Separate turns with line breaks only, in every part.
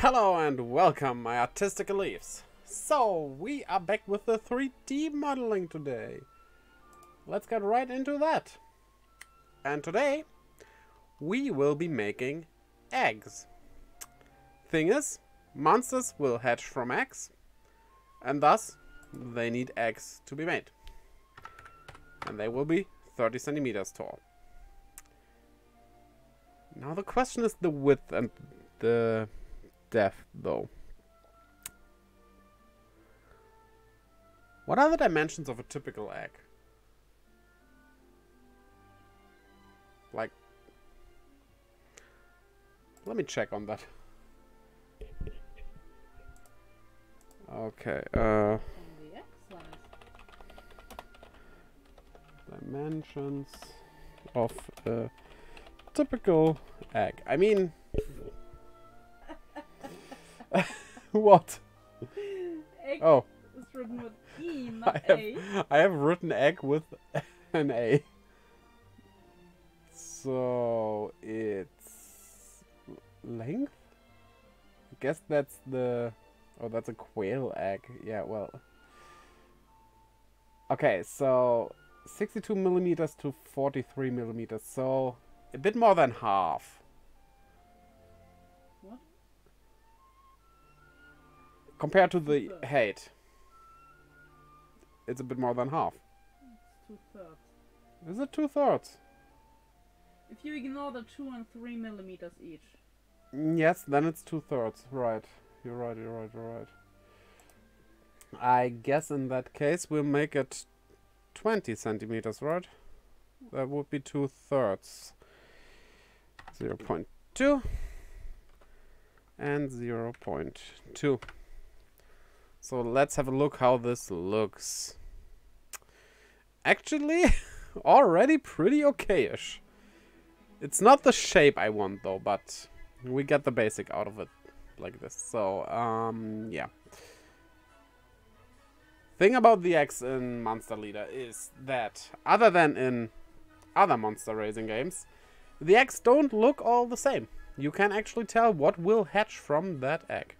Hello and welcome, my artistic leaves. So, we are back with the 3D modeling today. Let's get right into that. And today, we will be making eggs. Thing is, monsters will hatch from eggs, and thus, they need eggs to be made. And they will be 30 centimeters tall. Now the question is the width and the depth, though. What are the dimensions of a typical egg? Like, let me check on that. Okay, dimensions of a typical egg. I mean, what?
Egg
Oh,
is written with E, not A.
I have written egg with an A. So it's length? I guess that's the... Oh, that's a quail egg. Yeah, well. Okay, so 62 millimeters to 43 millimeters. So a bit more than half.
What?
Compared to the height. It's a bit more than half.
It's 2/3.
Is it 2/3?
If you ignore the 2 and 3 millimeters each.
Yes, then it's 2/3. Right. You're right. I guess in that case we'll make it 20 centimeters, right? That would be 2/3. 0.2 and 0.2. So let's have a look how this looks. Actually, already pretty okayish. It's not the shape I want though, but we get the basic out of it like this. So, yeah. Thing about the eggs in Monster Leader is that, other than in other monster raising games, the eggs don't look all the same. You can actually tell what will hatch from that egg.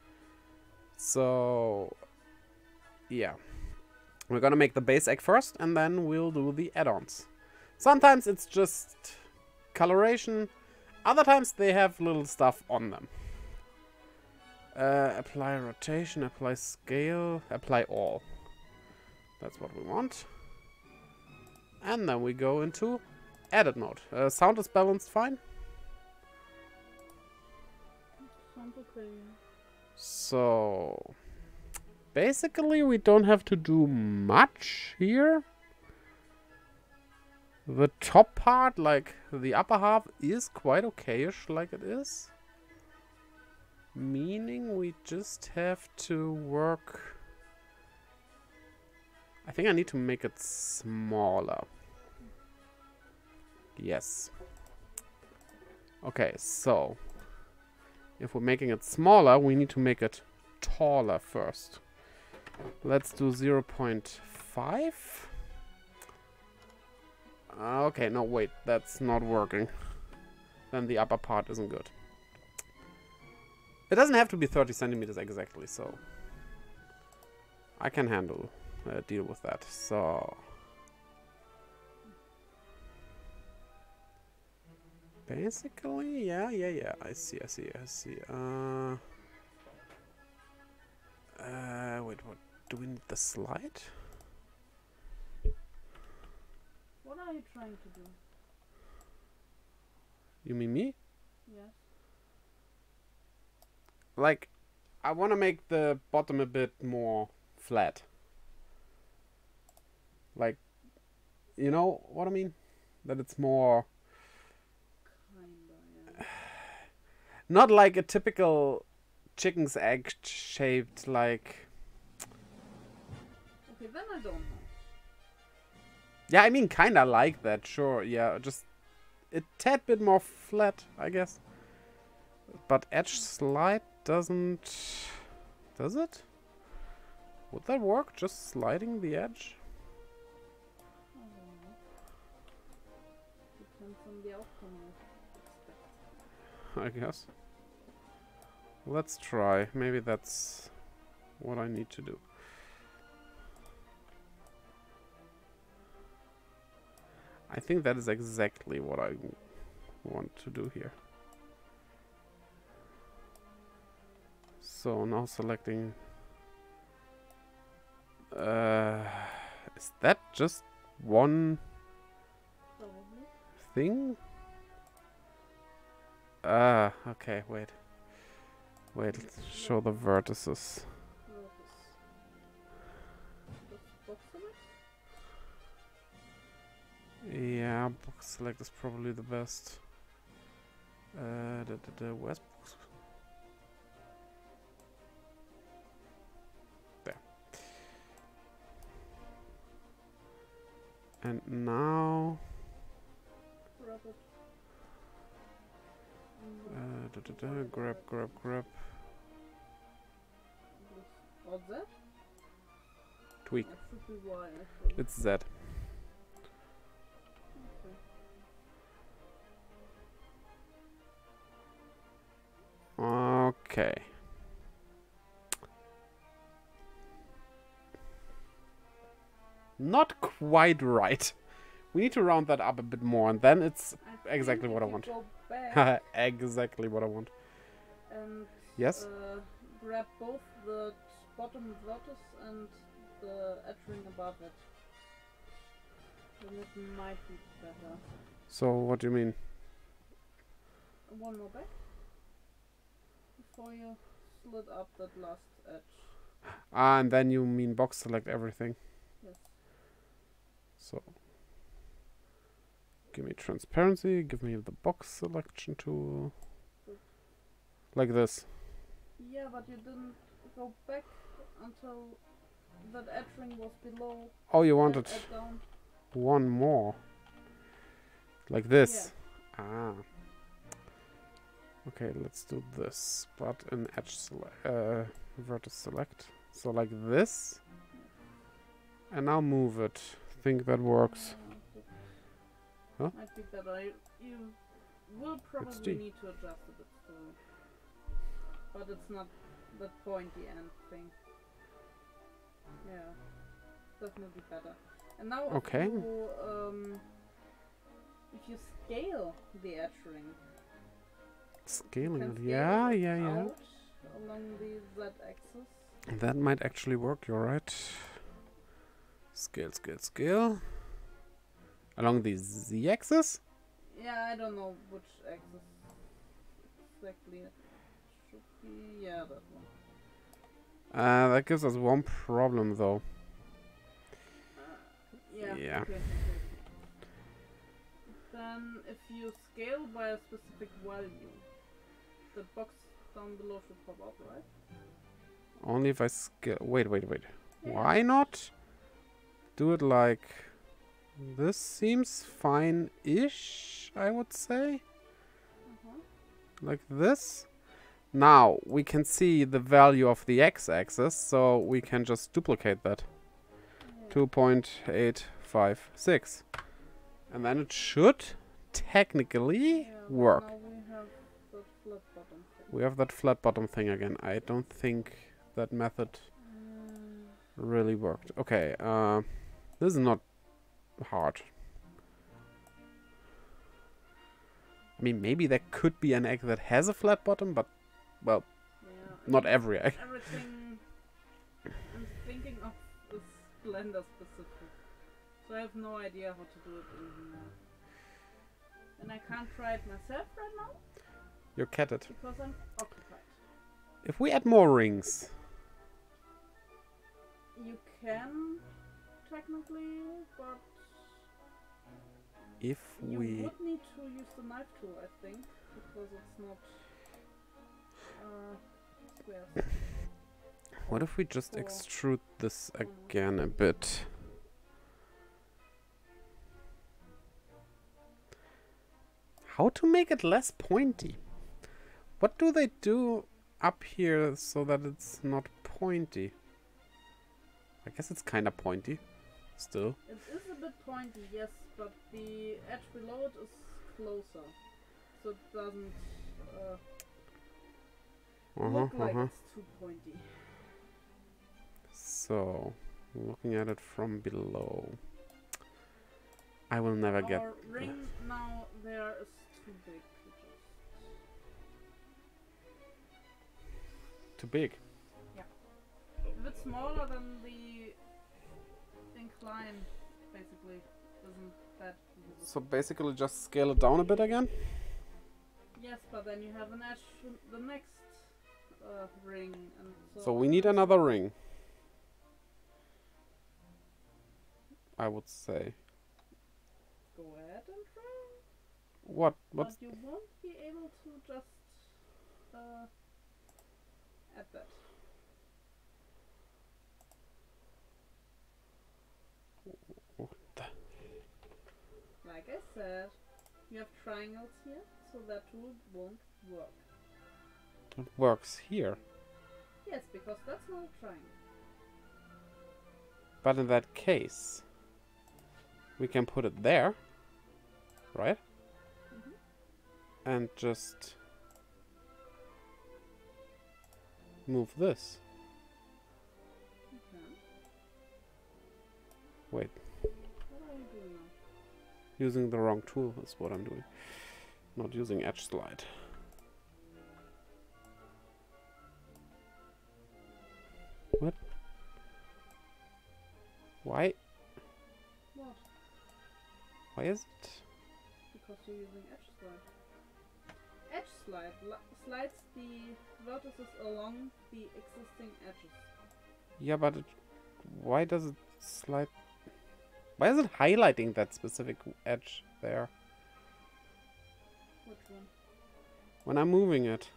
So, yeah. We're gonna make the base egg first, and then we'll do the add-ons. Sometimes it's just coloration. Other times they have little stuff on them. Apply rotation, apply scale, apply all. That's what we want. And then we go into edit mode. Sound is balanced fine.
Sounds okay.
So, basically we don't have to do much here. The top part, like the upper half, is quite okayish like it is. Meaning we just have to work... I think I need to make it smaller. Yes. Okay, so if we're making it smaller, we need to make it taller first. Let's do 0.5. Okay, no, wait, that's not working. Then the upper part isn't good. It doesn't have to be 30 centimeters exactly, so I can deal with that. So basically, yeah. I see. Wait, what? Do we need the slide?
What are you trying to do?
You mean me?
Yes.
Like, I want to make the bottom a bit more flat. Like, you know what I mean? That it's more...
Kinda, yeah.
Not like a typical chicken's egg shaped like...
Okay, then I don't know.
Yeah, I mean kinda like that, sure. Yeah, just a tad bit more flat, I guess. But edge slide doesn't... Does it? Would that work? Just sliding the edge?
I don't know. Depends on the outcome, I expect.
I guess. let's try. Maybe that's what I need to do. I think that is exactly what I want to do here. So now selecting. Is that just one
Probably.
thing? Okay, wait. Wait, let's show the vertices. Yeah, box select is probably the best. Where's box? There. And now grab.
What's that?
Tweak.
That should be Y, actually.
It's Z.
Okay.
Okay. Not quite right. We need to round that up a bit more, and then it's exactly what I want.
Go back
exactly what I want.
and
Yes?
grab both the bottom vertex and the edge ring above it. Then it might be better.
So, what do you mean?
One more back before you slit up that last edge.
Ah, and then you mean box select everything.
Yes.
So, give me transparency, give me the box selection tool. Like this.
Yeah, but you didn't go back until that edge ring was below.
Oh, you wanted
that edge down.
one more. Like this. Ah. Okay, let's do this. But an edge vertex select. So like this. And now move it. Think that works. Huh?
Might be better. You will probably need to adjust a bit still. But it's not that pointy end thing. Yeah. Definitely better. And now if you scale the edge ring.
Scaling it.
Scale
Yeah.
out along the z-axis.
That might actually work, you're right. Scale. Along the z-axis?
Yeah, I don't know which axis exactly it should be. Yeah, that one.
That gives us one problem though.
Yeah. Okay. Then if you scale by a specific value, the box down below should pop up, right?
Only if I scale. Wait.
Yeah.
Why not do it like this? Seems fine-ish, I would say. Like this. Now we can see the value of the x-axis, so we can just duplicate that. 2.856, and then it should technically work.
Now we have that flat bottom thing.
We have that flat bottom thing again. I don't think that method really worked. Okay, this is not hard. I mean, maybe there could be an egg that has a flat bottom, but, well, not every egg.
Everything I'm thinking of is Blender specific. So I have no idea how to do it in here. And I can't try it myself right now.
You're catted.
Because I'm occupied.
If we add more rings.
You can, technically, but
If
you
we...
would need to use the knife tool, I think, because it's not squares.
What if we just extrude this again a bit? How to make it less pointy? What do they do up here so that it's not pointy? I guess it's kind of pointy still.
It is a bit pointy, yes, but the edge below it is closer. So it doesn't... look like it's too pointy.
So, looking at it from below, I will never get.
Our ring now there is too big.
Too big.
Yeah. If it's smaller than the incline, basically, isn't that visible.
So basically, just scale it down a bit again.
Yes, but then you have an edge to the next ring, and
So we need another ring, I would say.
Go ahead and try.
What?
But
What's?
you won't be able to just add that.
What the?
Like I said, you have triangles here, so that tool won't work.
It works here,
Yes, because that's not a triangle.
but in that case, we can put it there, right? And just move this.
Okay.
Wait,
What are you doing now?
using the wrong tool is what I'm doing. Not using edge slide. What? Why?
What?
Why is it?
Because you're using edge slide. Edge slide slides the vertices along the existing edges.
Yeah, but why does it slide? Why is it highlighting that specific edge there
Which one?
when I'm moving it?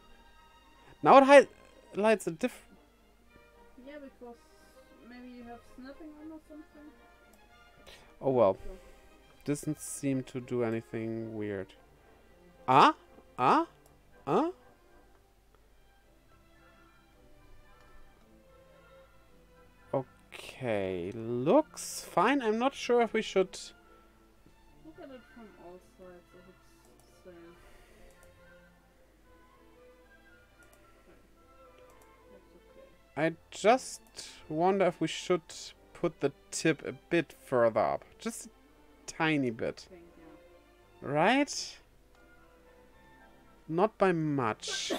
Now it highlights a different.
Yeah, because maybe you have snapping on or something.
Oh well,
So,
doesn't seem to do anything weird. Ah? Ah? Ah? Okay, looks fine. I'm not sure if we should.
look at it from all sides if it's the same. That's okay.
I just wonder if we should put the tip a bit further up. Just a tiny bit.
Think, yeah.
Right? Not by much.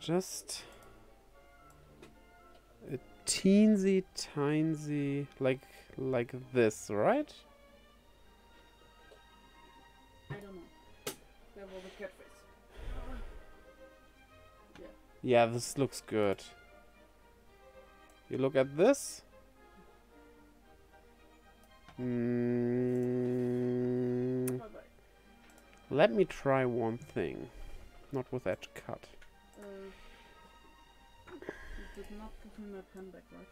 Just a teensy tiny, like this, right?
I don't know. There was a cat face. Yeah.
Yeah, this looks good. You look at this.
Bye bye.
Let me try one thing. Not with edge cut.
You did not give me my pen back, right?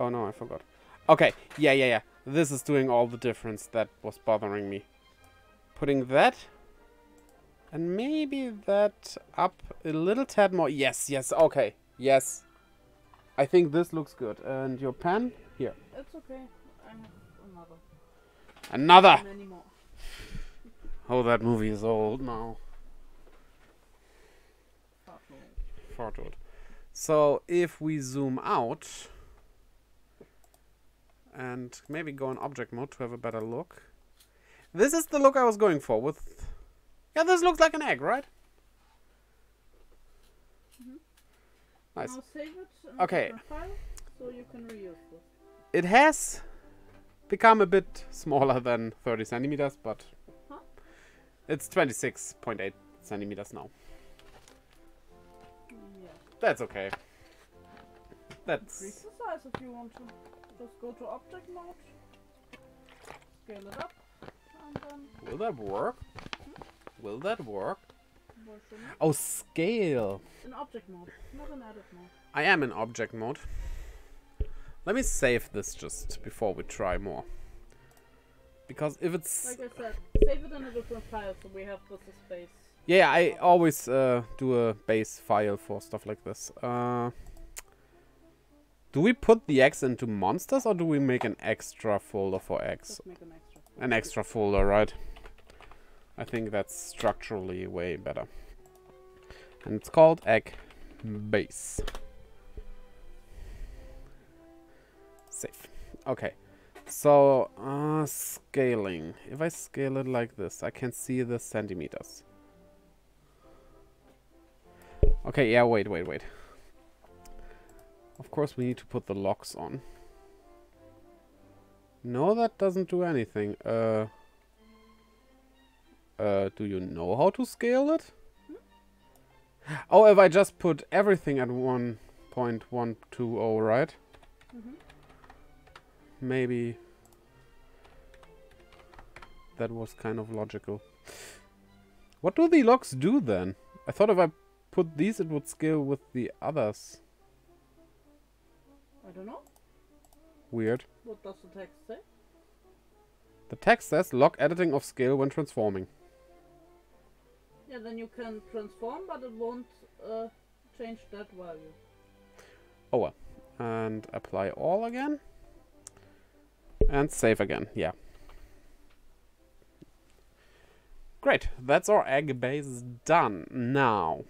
Oh no, I forgot. Okay, yeah. This is doing all the difference that was bothering me. Putting that and maybe that up a little tad more. Yes, okay. Yes. I think this looks good. And your pen? Here.
It's okay. I have another.
Another!
Many more.
Oh, that movie is old now.
Far too old.
Far too old. So, if we zoom out and maybe go in object mode to have a better look. This is the look I was going for with... Yeah, this looks like an egg, right? Nice.
Now save it in
Okay.
a different file so you can reuse this.
It has become a bit smaller than 30 centimeters, but
Huh?
it's 26.8 centimeters now.
Yeah.
That's okay.
Increase
That's...
the size if you want to. Just go to object mode. Scale it up. And then...
Will that work? Will that work?
Why shouldn't it?
Oh, scale.
In object mode, not in edit mode.
I am in object mode. Let me save this just before we try more. Because if it's...
Like I said, save it in a different file so we have this space.
Yeah, I always do a base file for stuff like this. Do we put the X into monsters or do we make an extra folder for X?
Just make an extra.
An extra folder, right? I think that's structurally way better. And it's called egg base. Save. Okay. So, scaling. If I scale it like this, I can see the centimeters. Okay, yeah, wait. Of course, we need to put the locks on. No, that doesn't do anything. Do you know how to scale it? Oh, if I just put everything at 1.120, right?
Mm-hmm.
Maybe that was kind of logical. What do the locks do then? I thought if I put these, it would scale with the others.
I don't know.
Weird.
What does the text say?
The text says lock editing of scale when transforming.
Yeah, then you can transform, but it won't change that value.
Oh well. And apply all again. And save again, yeah. Great, that's our egg base done. Now,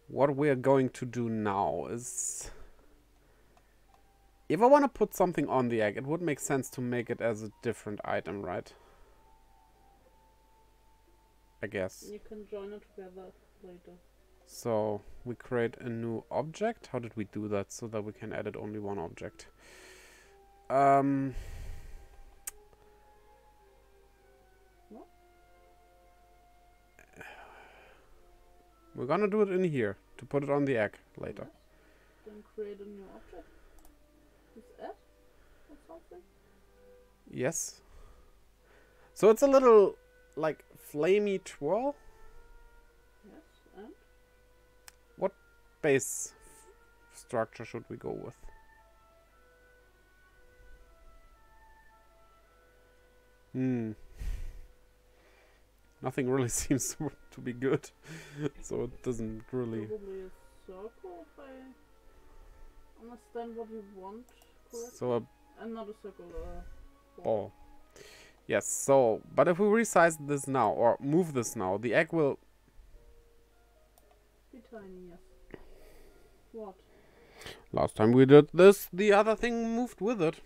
what we're going to do now is... If I want to put something on the egg, it would make sense to make it as a different item, right? I guess.
You can join it together later.
So, we create a new object. How did we do that so that we can edit only one object?
What?
We're gonna do it in here to put it on the egg later.
Yes. Then create a new object. Is add or something?
Yes. So it's a little like flamey twirl.
Yes, and?
What base structure should we go with? Nothing really seems to be good. So it doesn't really...
Probably a circle if I understand what you want correctly.
So
And not a circle,
ball. Yes, so... But if we resize this now, or move this now, the egg will...
Be tiny, yes. What?
Last time we did this, the other thing moved with it.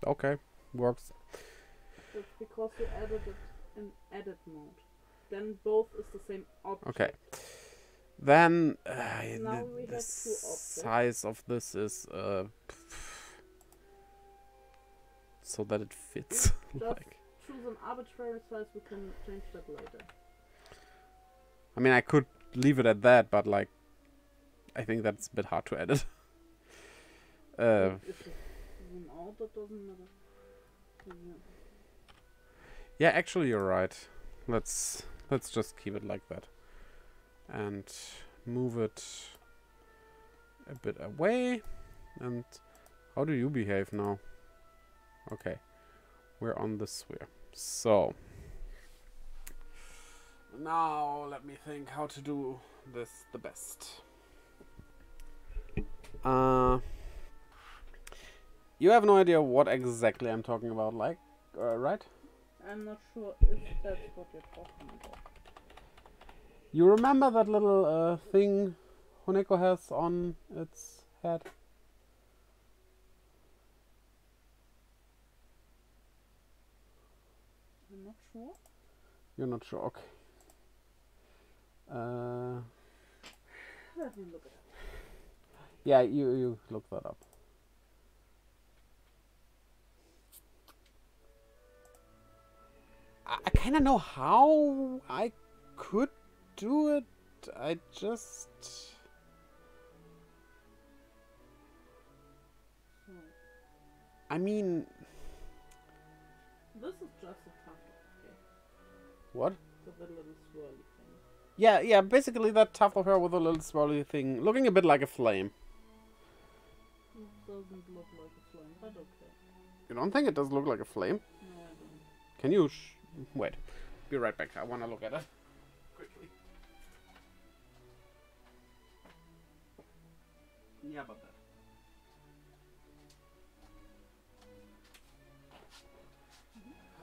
Okay, works.
That's because you added it in edit mode. Then both is the same object.
Okay. Then
Now we
the
have two objects.
size of this is so that it fits.
Just
Like,
choose an arbitrary size, we can change that later.
I mean, I could leave it at that, but like, I think that's a bit hard to edit.
If you zoom out, that doesn't matter. Yeah.
Yeah, actually, you're right. Let's just keep it like that, and move it a bit away. And how do you behave now? Okay, we're on the sphere. So now let me think how to do this the best. You have no idea what exactly I'm talking about, like, right?
I'm not sure if that's what you're talking about.
You remember that little thing Honeko has on its head?
I'm not sure.
You're not sure, okay.
Let me look it up.
Yeah, you look that up. I kind of know how I could do it. I just...
So,
I mean...
this is just a tuft of hair.
What?
With a little swirly thing.
Yeah, basically that tuft of hair with a little swirly thing. Looking a bit like a flame.
It doesn't look like a flame, but okay.
You don't think it does look like a flame?
No, I don't.
Can you... wait. Be right back. I want to look at it. Quickly. Yeah, about that.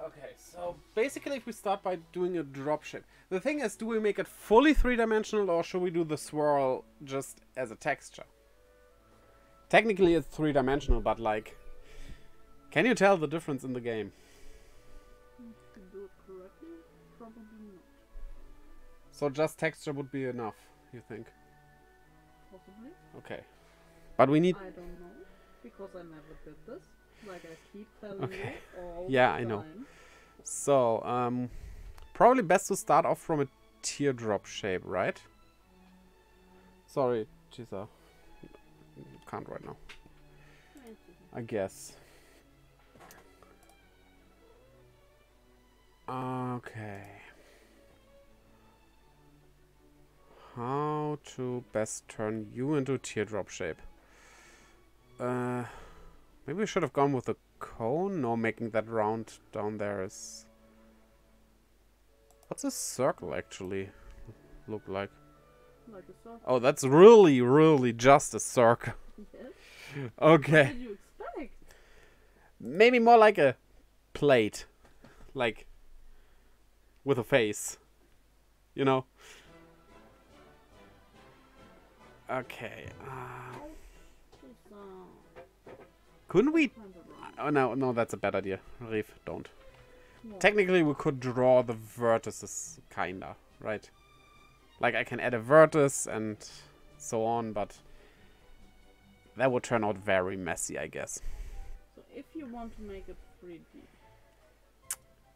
Okay. Okay, so basically if we start by doing a drop shape. The thing is, do we make it fully three-dimensional or should we do the swirl just as a texture? Technically it's three-dimensional, but like, can you tell the difference in the game?
To do it correctly? Probably not.
So just texture would be enough, you think?
Possibly.
Okay. But we need...
I don't know. Because I never did this. Like I keep telling
Okay.
you all
Yeah,
the
I know.
time.
So, probably best to start off from a teardrop shape, right? Sorry, Chisa. Can't right now. I guess. Okay. How to best turn you into a teardrop shape? Maybe we should have gone with a cone. No, making that round down there is... What's a circle actually look like?
Like a circle.
Oh, that's really, really just a circle.
Yes.
Okay.
What did you expect?
Maybe more like a plate. Like, with a face. You know? Okay. Couldn't we... Oh, no, that's a bad idea. Rief, don't.
No.
Technically, we could draw the vertices, kinda, right? Like, I can add a vertex and so on, but that would turn out very messy, I guess.
So if you want to make it 3D,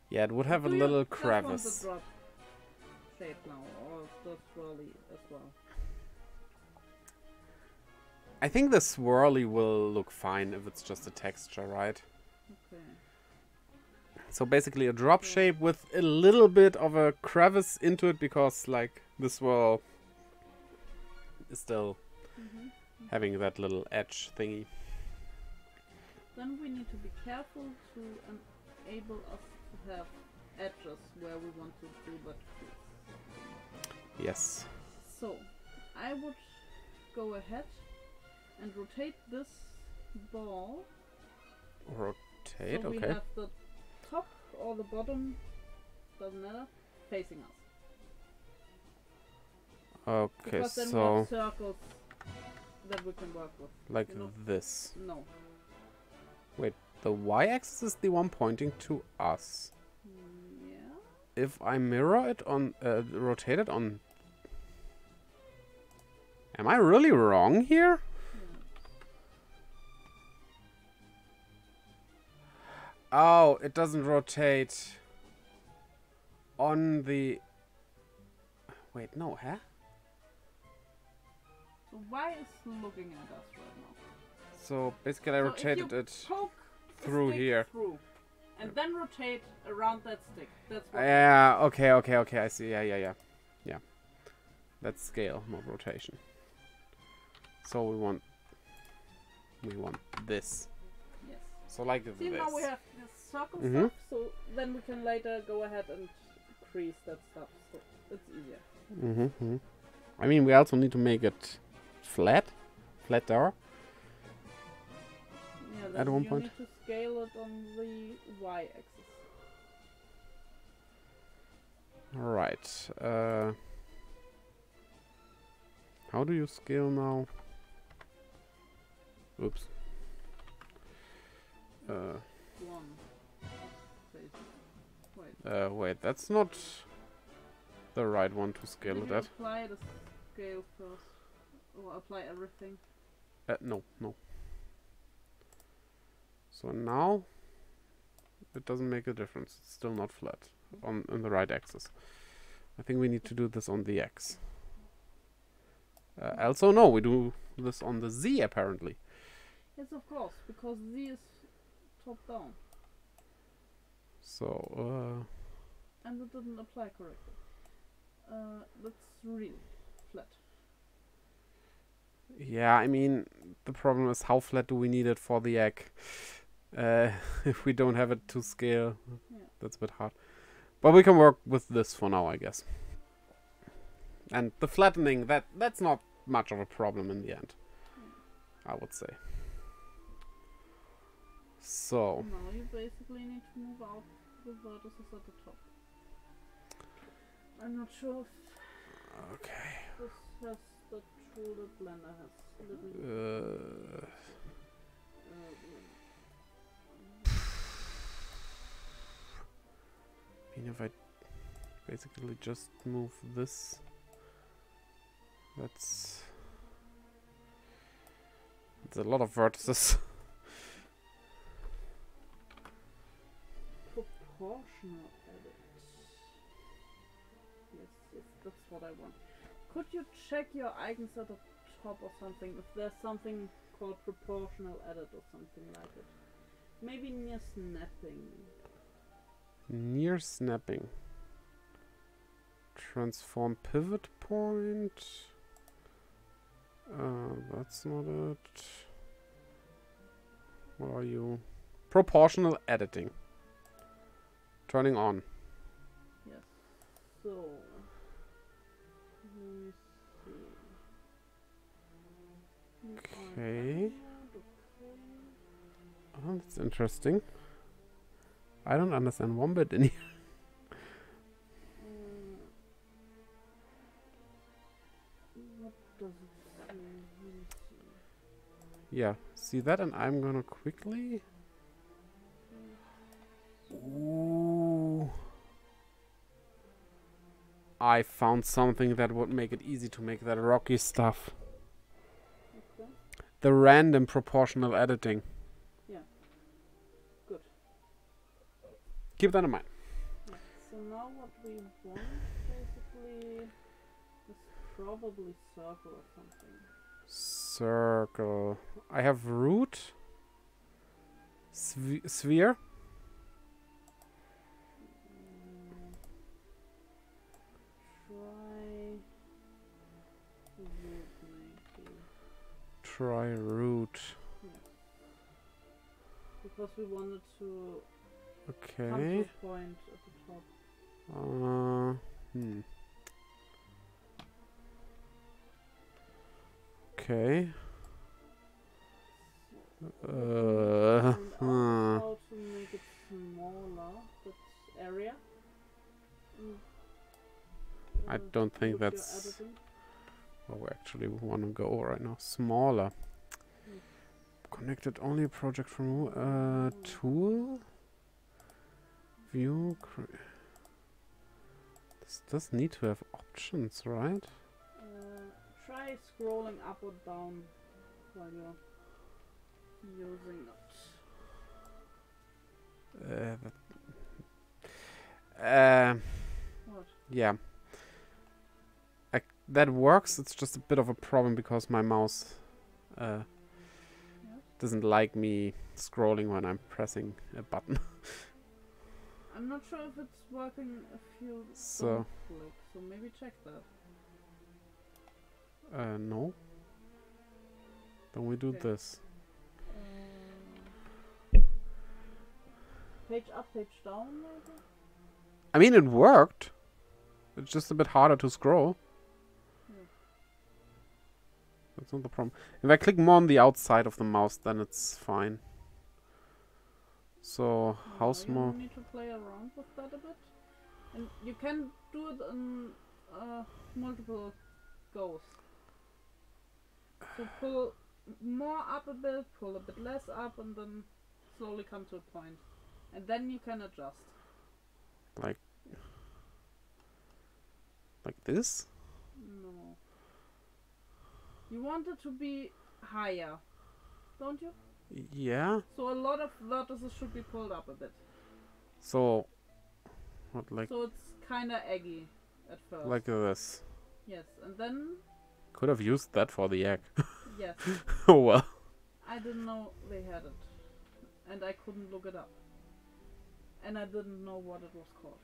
Yeah, it would have a
do you
little
just
crevice.
want the drop shape now, or the swirly as well?
I think the swirly will look fine if it's just a texture, right?
Okay.
So basically a drop shape with a little bit of a crevice into it because, like, the swirl is still having that little edge thingy.
Then we need to be careful to enable us to have edges where we want to do that.
Yes.
So, I would go ahead and rotate this ball.
Rotate,
So we
okay.
have the top or the bottom, doesn't matter, facing us.
Okay,
Because then we
so
have circles that we can work with.
like
you know?
this.
No.
Wait, the y-axis is the one pointing to us.
Yeah.
If I mirror it on, rotate it on... Am I really wrong here? Oh, it doesn't rotate on the... Wait, no, huh?
So Y is looking at us right now.
So basically I
So if
rotated
you
it
poke the
through
stick
here.
through, and then rotate around that stick. That's what
Yeah, okay, I see. Yeah. That's scale, not rotation. So we want this.
Yes.
So like
See,
this.
now we have this circle
Mhm.
stuff, so then we can later go ahead and crease that stuff, so it's easier.
I mean, we also need to make it flatter.
Yeah,
At
then
one
you
point.
need to scale it on the y-axis.
Right. How do you scale now? Oops.
One. Wait.
Wait, that's not the right one to scale
Did
it
you
at.
apply the scale first? Or apply everything?
No. So now it doesn't make a difference. It's still not flat on the right axis. I think we need to do this on the x. Also, no, we do this on the z apparently.
Yes, of course, because Z is top down.
So,
And it didn't apply correctly. That's really flat.
yeah, I mean, the problem is how flat do we need it for the egg? If we don't have it to scale,
Yeah.
that's a bit hard. But we can work with this for now, I guess. And the flattening, that's not much of a problem in the end, I would say. So,
Now you basically need to move out the vertices at the top. I'm not sure if
Okay.
this has the tool that Blender has. Let me
I mean, if I basically just move this, that's a lot of vertices.
proportional edit. Yes, that's what I want. Could you check your icons at the top or something if there's something called proportional edit or something like it? Maybe near snapping.
Near snapping. Transform pivot point. That's not it. What are you? Proportional editing. Turning on.
Yes. So let me see.
Okay. Oh, that's interesting. I don't understand one bit in here.
What does it say? Let me see.
Yeah, see that, and I'm gonna quickly. Ooh. I found something that would make it easy to make that rocky stuff.
Okay.
The random proportional editing.
Yeah. Good.
Keep that in mind.
Yeah. So now what we want basically is probably circle or something.
Circle. I have root. Sphere. Try root.
Yes. Because we wanted to come
Okay.
to a point at the top.
Okay.
How to make it smaller, that area.
I don't think
with your
that's
editing.
where we actually want to go right now. Smaller.
Yes.
Connected only project from tool. View. This does need to have options, right?
Try scrolling up or down while you're using it. What?
Yeah. That works. It's just a bit of a problem because my mouse doesn't like me scrolling when I'm pressing a button.
I'm not sure if it's working a few
So
clicks, so maybe check that.
no. Then we do
Okay.
this.
Page up, page down, maybe?
I mean, it worked. It's just a bit harder to scroll.
Yeah.
That's not the problem. If I click more on the outside of the mouse, then it's fine. So, how small?
You need to play around with that a bit. And you can do it in multiple goes. So pull more up a bit, pull a bit less up, and then slowly come to a point. And then you can adjust.
Like this?
No. You want it to be higher, don't you?
Yeah.
So a lot of vertices should be pulled up a bit.
So, what, like
So it's kinda eggy at first.
like this?
Yes, and then
Could have used that for the egg.
yes.
Oh well.
I didn't know they had it. And I couldn't look it up. And I didn't know what it was called.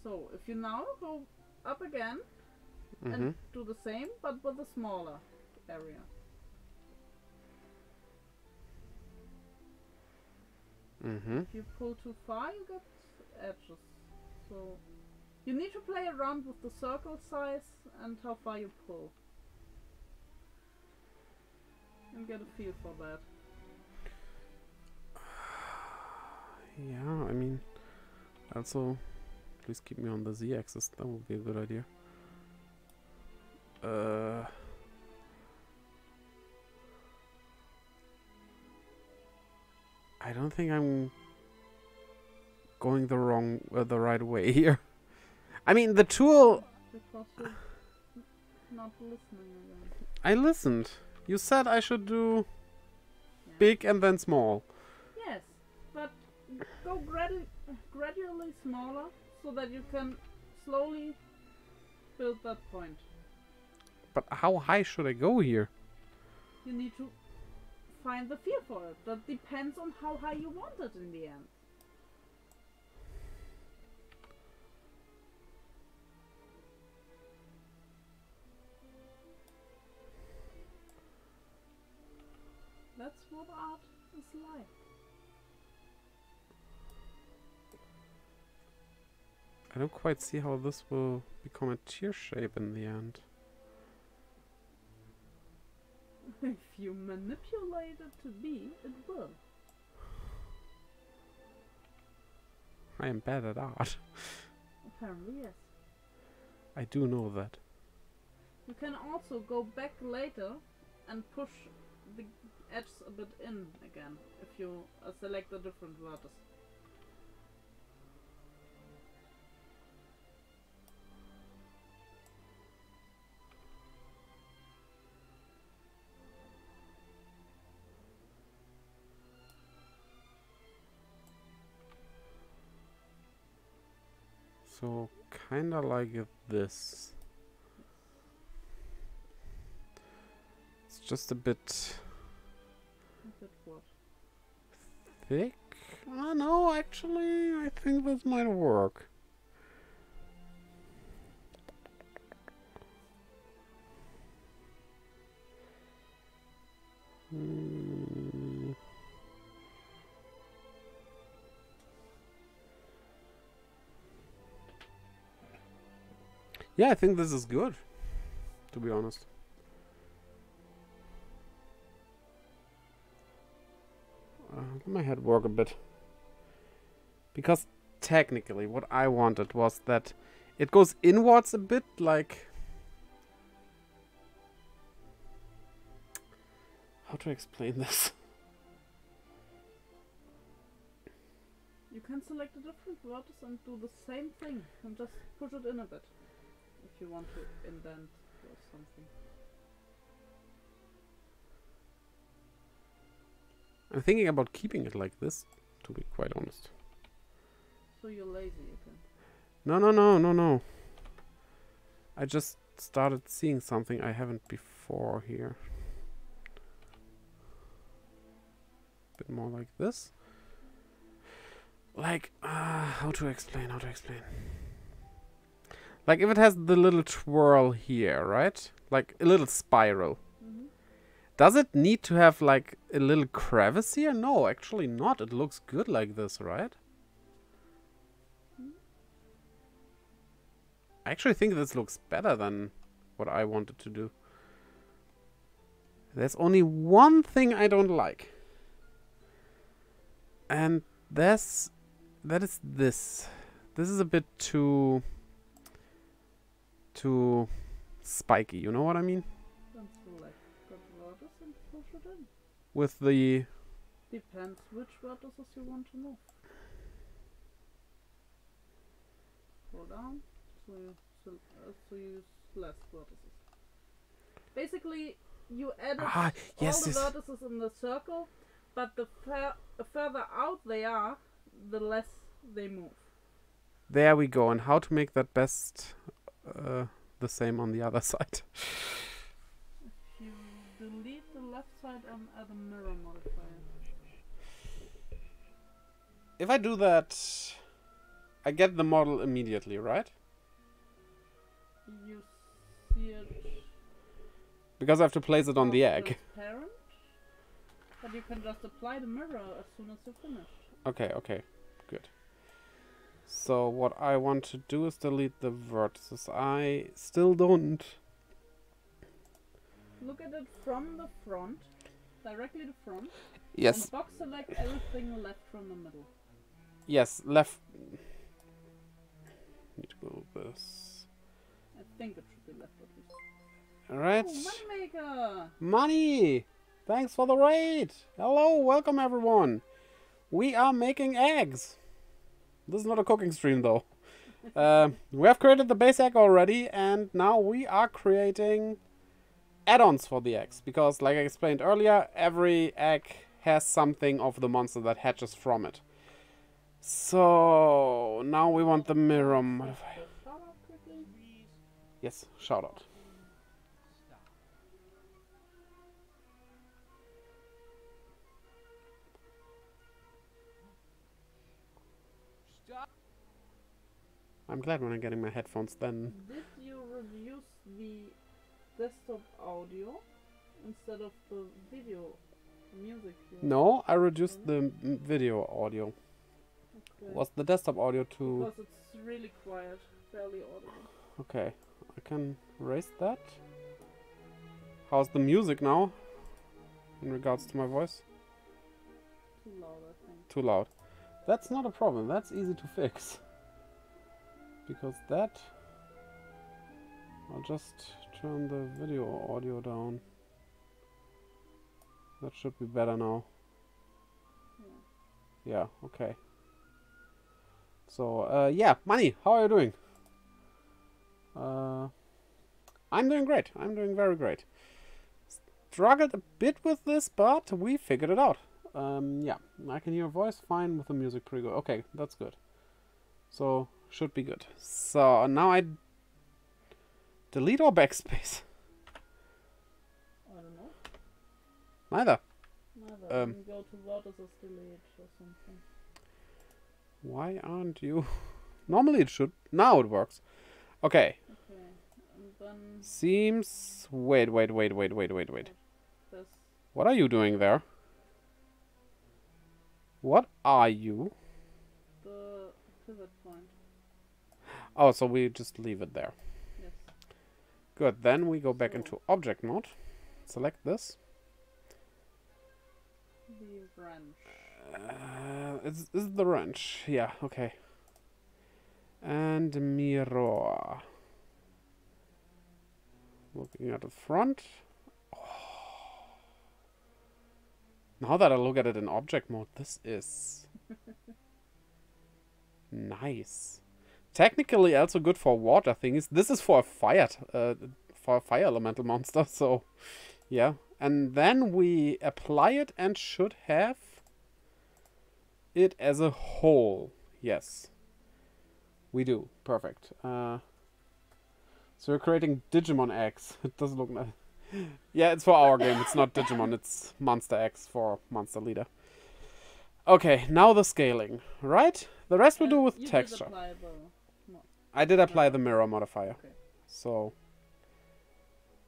So, if you now go up again and do the same, but with a smaller area. If you pull too far, you get edges. So, you need to play around with the circle size and how far you pull. And get a feel for that.
Yeah, I mean, also, please keep me on the z-axis. That would be a good idea. I don't think I'm going the right way here. I mean, the tool.
Because you're not listening again.
I listened. You said I should do
Yeah.
big and then small.
Yes, but go gradually smaller so that you can slowly build that point.
But how high should I go here?
You need to find the feel for it. That depends on how high you want it in the end. That's what art is like.
I don't quite see how this will become a tear shape in the end.
If you manipulate it to be, it will.
I am bad at art.
Apparently, yes.
I do know that.
You can also go back later and push the edge a bit in again if you select a different vertex.
So, kinda like this. It's just a bit
A bit what?
thick. Oh, no, actually, I think this might work. Yeah, I think this is good, to be honest. Let my head work a bit. Because technically what I wanted was that it goes inwards a bit, like... How to explain this?
You can select a different vertex and do the same thing and just push it in a bit if you want to indent or something.
I'm thinking about keeping it like this, to be quite honest.
So you're lazy, you can.
No. I just started seeing something I haven't before here. A bit more like this. Like, how to explain? Like if it has the little twirl here, right? Like a little spiral.
Mm-hmm.
Does it need to have like a little crevice here? No, actually not. It looks good like this, right? I actually think this looks better than what I wanted to do. There's only one thing I don't like. And that is this. This is a bit too spiky, you know what I mean?
Then select that vertex and push it in.
With the...
Depends which vertices you want to move. Go down, so you use less vertices. Basically, you added all the vertices in the circle, but the further out they are, the less they move.
There we go. And how to make that best the same on the other side.
If you delete the left side and add a mirror modifier.
If I do that, I get the model immediately, right?
You see it
Because I have to place it on the egg.
transparent, but you can just apply the mirror as soon as you're finished.
Okay, good. So what I want to do is delete the vertices. I still don't.
Look at it from the front, directly the front.
Yes.
And box select everything left from the middle.
Yes, left. Need to go this.
I think it should be left at least.
Alright.
Oh, moneymaker!
Money! Thanks for the raid! Hello, welcome everyone! We are making eggs! This is not a cooking stream though. We have created the base egg already, and now we are creating add-ons for the eggs. Because, like I explained earlier, every egg has something of the monster that hatches from it. So, now we want the mirror modifier. Yes, shout out. I'm glad when I'm getting my headphones then.
Did you reduce the desktop audio instead of the video music?
No, I reduced the video audio.
Okay.
Was the desktop audio too...
Because it's really quiet, barely audible.
Okay, I can raise that. How's the music now? In regards to my voice?
Too loud, I think.
Too loud. That's not a problem, that's easy to fix. Because that... I'll just turn the video audio down. That should be better now. Yeah, okay. So, yeah, Money, how are you doing? I'm doing great. I'm doing very great. Struggled a bit with this, but we figured it out. Yeah, I can hear your voice fine with the music pretty good. Okay, that's good. So, should be good. So, now I delete or backspace?
I don't know.
Neither.
Neither. You can go to vertices delete or something.
Why aren't you? Normally it should. Now it works. Okay.
Okay. And then
Seems... Wait.
there's
What are you doing there? What are you?
the pivot point.
Oh, so we just leave it there.
Yes.
Good. Then we go back
So-
into object mode. Select this.
The wrench.
Is it the wrench? Yeah, okay. And mirror. Looking at the front. Oh. Now that I look at it in object mode, this is nice. Technically also good for water things. This is for a fire elemental monster, so yeah. And then we apply it and should have it as a whole. Yes. We do. Perfect. So we're creating Digimon eggs. It doesn't look nice. Yeah, it's for our game. It's not Digimon. It's Monster Eggs for Monster Leader. Okay, now the scaling. Right? The rest we'll do with
You
texture.
did apply
I did apply the mirror modifier.
Okay.
So,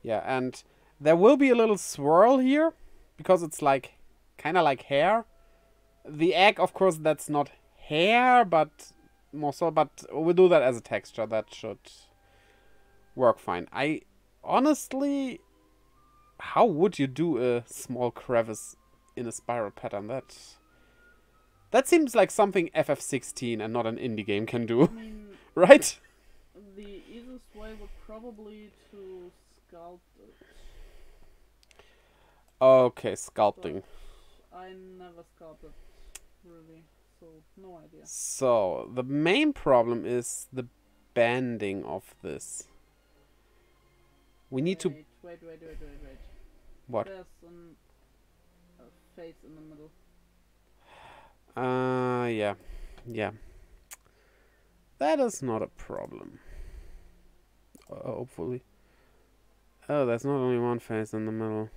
yeah, and there will be a little swirl here because it's like kind of like hair. The egg, of course, that's not hair, but more so. But we'll do that as a texture. That should work fine. I honestly, how would you do a small crevice in a spiral pattern? That seems like something FF16 and not an indie game can do,
I mean,
right?
the easiest way would probably to sculpt it.
Okay, sculpting.
I never sculpted, really, so no idea.
So, the main problem is the bending of this. We need to...
Wait.
What?
There's a face in the middle.
Yeah. Yeah. That is not a problem. Hopefully. Oh, there's not only one face in the middle.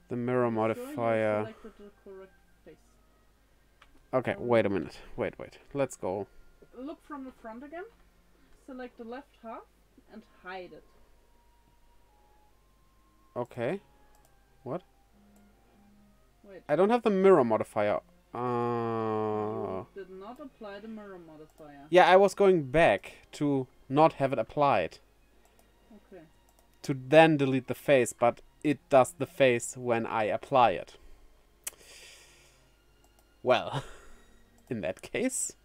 The mirror modifier.
Selected the correct face.
Okay, wait a minute. Wait. Let's go.
Look from the front again. Select the left half and hide it.
Okay. What?
Wait.
I don't have the mirror modifier.
You did not apply the mirror modifier.
Yeah, I was going back to not have it applied.
Okay.
To then delete the face, but it does the face when I apply it. Well, In that case,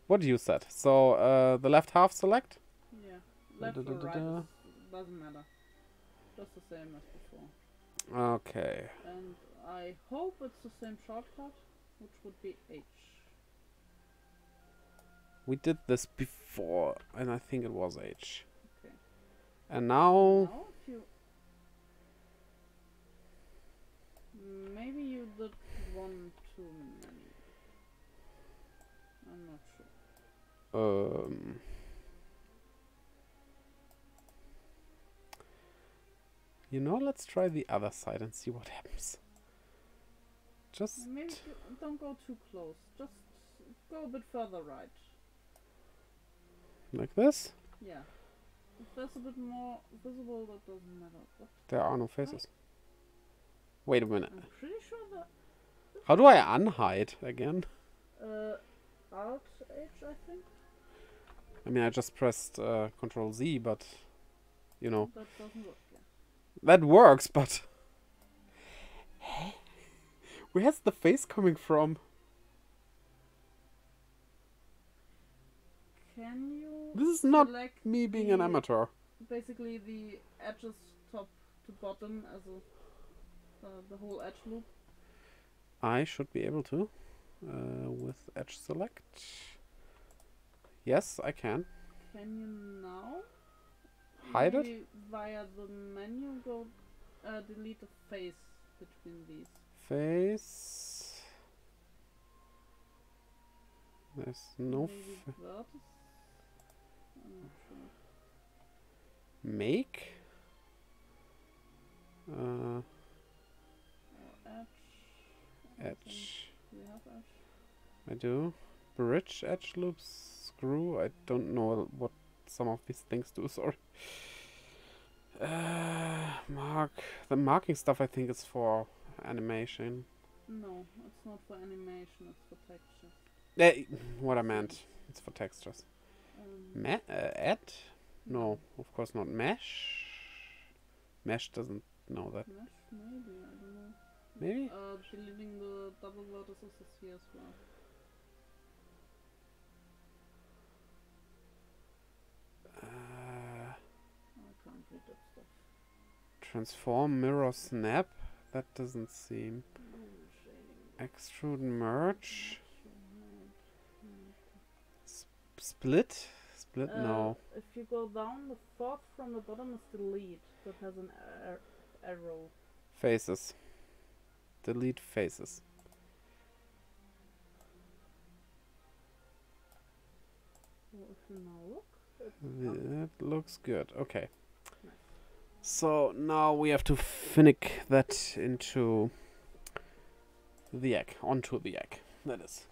what you said. So the left half select.
Yeah. Left or right doesn't matter. Just the same as before.
Okay.
And I hope it's the same shortcut, which would be H.
We did this before, and I think it was H.
Okay.
And now...
Now if you... Maybe you did one too many. I'm not sure.
You know, let's try the other side and see what happens. Just...
Maybe don't go too close. Just go a bit further right.
Like this?
Yeah. If there's a bit more visible, that doesn't matter. What?
There are no faces. Wait a minute.
I'm pretty sure that...
How do I unhide again?
Alt H, I think?
I mean, I just pressed Control Z, but... You know.
That doesn't work, yeah.
That works, but... Where's the face coming from?
Can you...
This is not
select
me being an amateur.
basically the edges top to bottom as a... the whole edge loop?
I should be able to. With edge select. Yes, I can.
Can you now?
Hide it?
Maybe via the menu go delete the face between these.
Face. There's no
Maybe vertice? I'm not sure.
make.
Or edge.
Edge.
Do you have edge?
I do. Bridge, edge loops, screw. I don't know what some of these things do. Sorry. Mark. The marking stuff I think is for animation.
No, it's not for animation. It's for texture.
What I meant. It's for textures. Add? No, of course not. Mesh. Mesh doesn't know that.
Mesh? Maybe, I don't know.
Maybe?
Deleting the double vertices is here as well. I can't read that stuff.
Transform, mirror, snap. That doesn't seem. Extrude, merge. Split? Split? No.
If you go down, the fourth from the bottom is delete. That has an arrow.
Faces. Delete faces.
So if you now look,
That looks good. Okay.
Nice.
So now we have to finick that into the egg. Onto the egg. That is.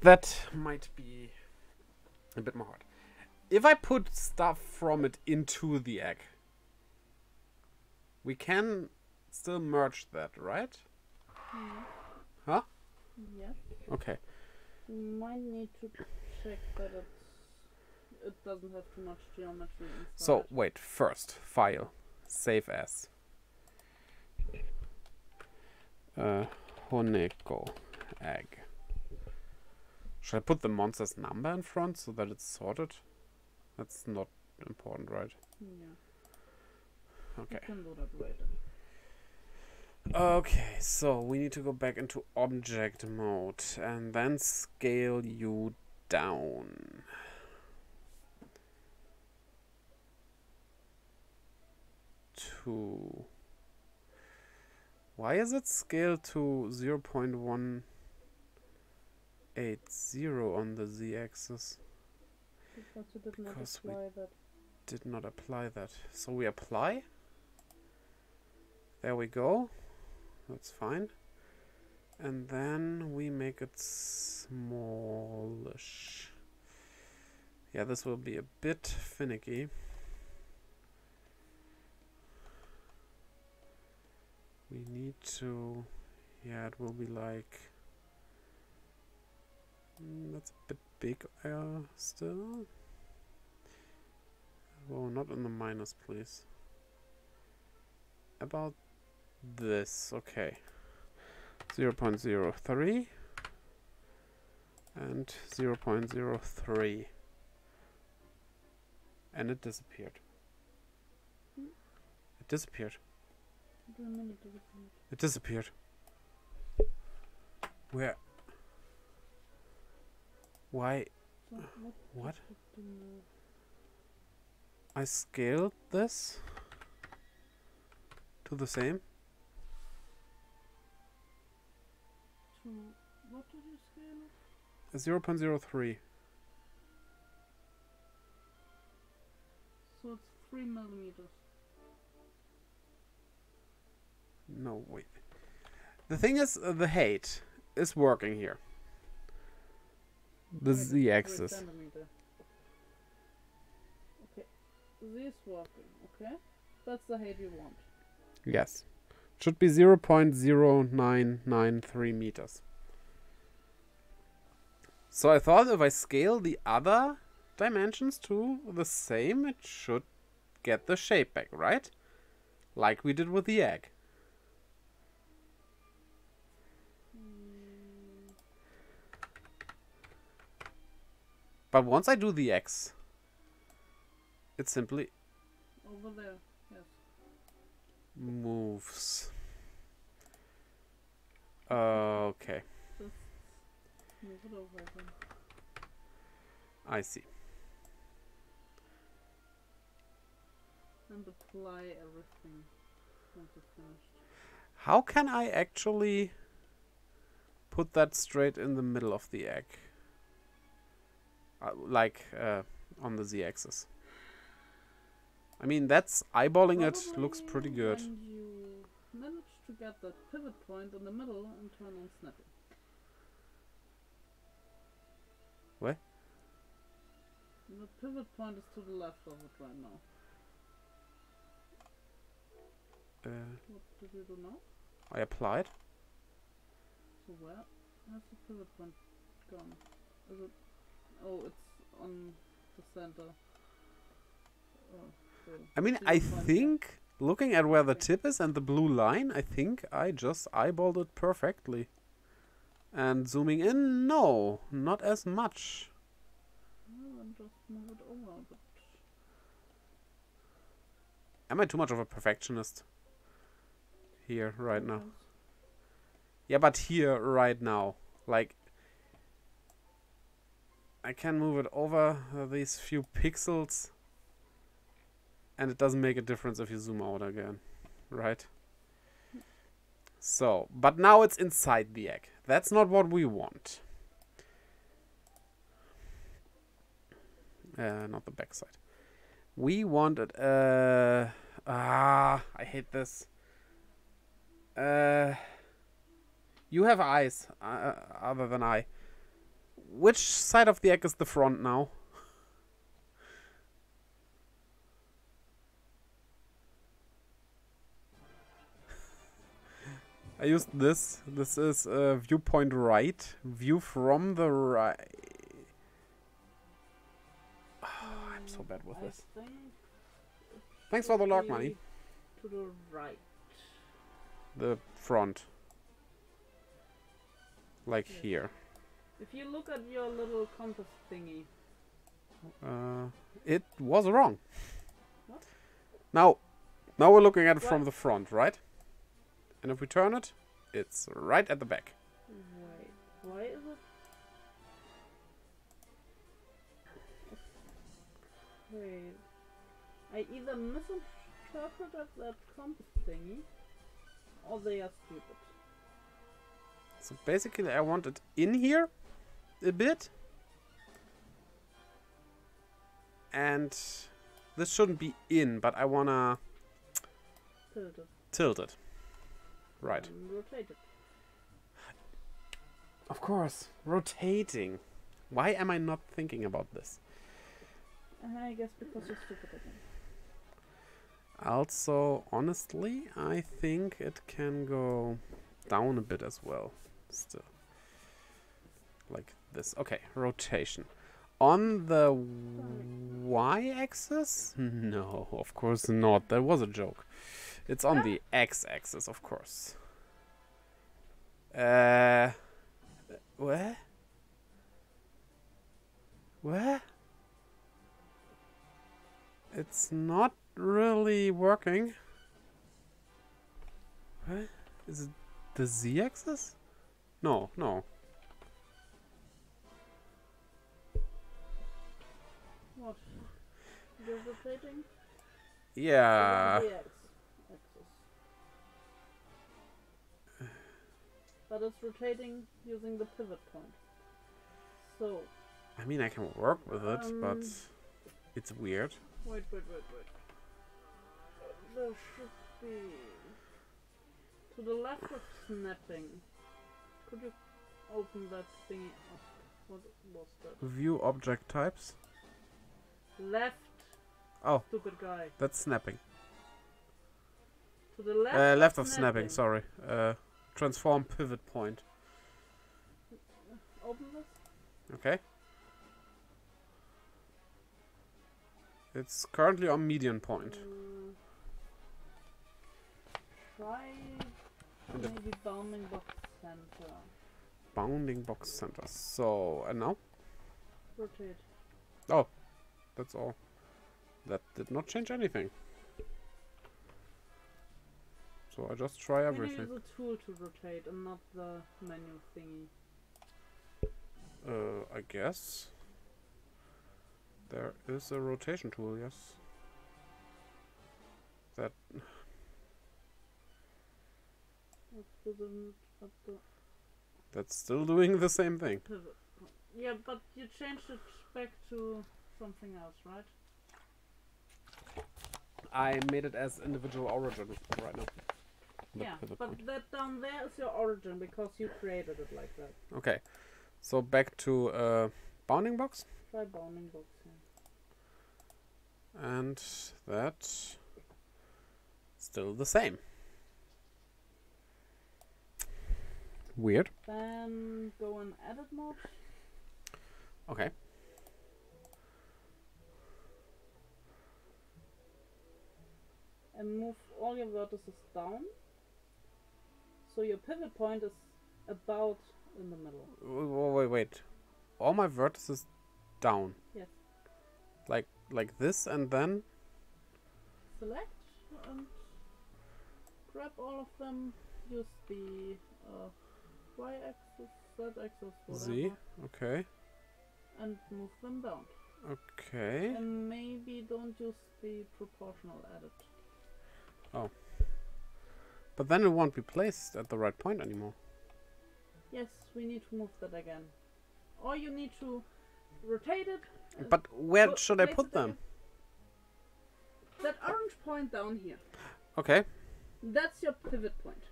That might be a bit more hard. If I put stuff from it into the egg, we can still merge that, right?
Yeah.
Huh?
Yes.
Okay.
You might need to check that it doesn't have too much geometry inside.
So wait, first file, save as. Honeko egg. Should I put the monster's number in front so that it's sorted? That's not important, right?
Yeah.
Okay.
You can do that later.
Okay, so we need to go back into object mode and then scale you down. To... Why is it scaled to 0.180 on the z-axis?
Because you did not
Because we
apply that.
did not apply that. So we apply. There we go. That's fine. And then we make it smallish. Yeah, this will be a bit finicky. We need to... Yeah, it will be like... that's a bit big still. Oh, not in the minus, please. About this, okay. 0.03. and 0.03. And it disappeared. It disappeared.
What do you mean it disappeared?
It disappeared. Where? Why?
So
What?
does it do now?
I scaled this to the same.
To what did you scale it?
0.03.
So it's 3 millimeters.
No, wait. The thing is, the height is working here. The
Wait, it's 3
z-axis.
centimeter. Okay, this working. Okay, that's the height you want.
Yes. Should be 0.0993 meters. So I thought if I scale the other dimensions to the same, it should get the shape back, right? Like we did with the egg. But once I do the X, it simply
Over there, yes.
moves. Okay,
Just move it over then.
I see.
And apply everything once it's finished.
How can I actually put that straight in the middle of the egg? On the z-axis. I mean, that's eyeballing it looks pretty good.
When you manage to get that pivot point in the middle and turn on snapping.
What?
The pivot point is to the left of it right now. What did you do now?
I applied.
So where has the pivot point gone? Is it? Oh, it's on the center. Oh, so
I mean, I think, looking at where the tip is and the blue line, I think I just eyeballed it perfectly. And zooming in, no, not as much.
Well, then just move it over. But
Am I too much of a perfectionist? Here, right now.
sometimes
Yeah, but here, right now. Like, I can move it over these few pixels. And it doesn't make a difference if you zoom out again. Right? So, but now it's inside the egg. That's not what we want. Not the back side. We wanted... I hate this. You have eyes, other than I. Which side of the egg is the front now? I used this. This is viewpoint right. View from the right. Oh, I'm so bad with this.
I think
Thanks for the
should
log
be
money.
to the right.
The front. Like
Yes.
here.
If you look at your little compass thingy.
It was wrong.
What?
Now we're looking at it
What?
from the front, right? And if we turn it, it's right at the back.
Wait, why is it? Wait, I either misinterpreted that compass thingy, or they are stupid.
So basically I want it in here a bit. And this shouldn't be in, but I wanna
Tilted.
tilt it. Right.
And rotate it.
Of course. Rotating. Why am I not thinking about this?
I guess because you're stupid again.
Also, honestly, I think it can go down a bit as well. Still. Like this. Okay, rotation. On the y-axis? No, of course not. That was a joke. It's on the x-axis, of course. What? What? It's not really working. What? Is it the Z-axis? No, no.
What? You're rotating?
Yeah.
Around the x-axis. But it's rotating using the pivot point. So.
I mean, I can work with it, but it's weird.
Wait. There should be to the left of snapping. Could you open that thingy up? What was that?
View object types.
Left.
Oh,
Stupid guy.
that's snapping.
To the left.
Left of snapping. Sorry. Transform pivot point.
Open this.
Okay. It's currently on median point.
Try maybe bounding box center.
Bounding box center. So, and now?
Rotate.
Oh, that's all. That did not change anything. So I just try everything.
Maybe use a tool to rotate and not the menu thingy.
I guess. There is a rotation tool, yes. That... That's still doing the same thing.
Pivot. Yeah, but you changed it back to something else, right?
I made it as individual origin right now.
Yeah, but that down there is your origin because you created it like that.
Okay, so back to bounding box.
Try bounding box. Yeah.
And that's still the same. Weird.
Then go in edit mode.
Okay.
And move all your vertices down. So your pivot point is about in the middle.
Wait. All my vertices down.
Yes.
Like this, and then
Select and grab all of them. Use the y-axis, z-axis, whatever.
Z. Okay.
And move them down.
Okay.
And maybe don't use the proportional edit.
Oh. But then it won't be placed at the right point anymore.
Yes, we need to move that again. Or you need to rotate it.
But where should I put them?
That orange point down here.
Okay.
That's your pivot point.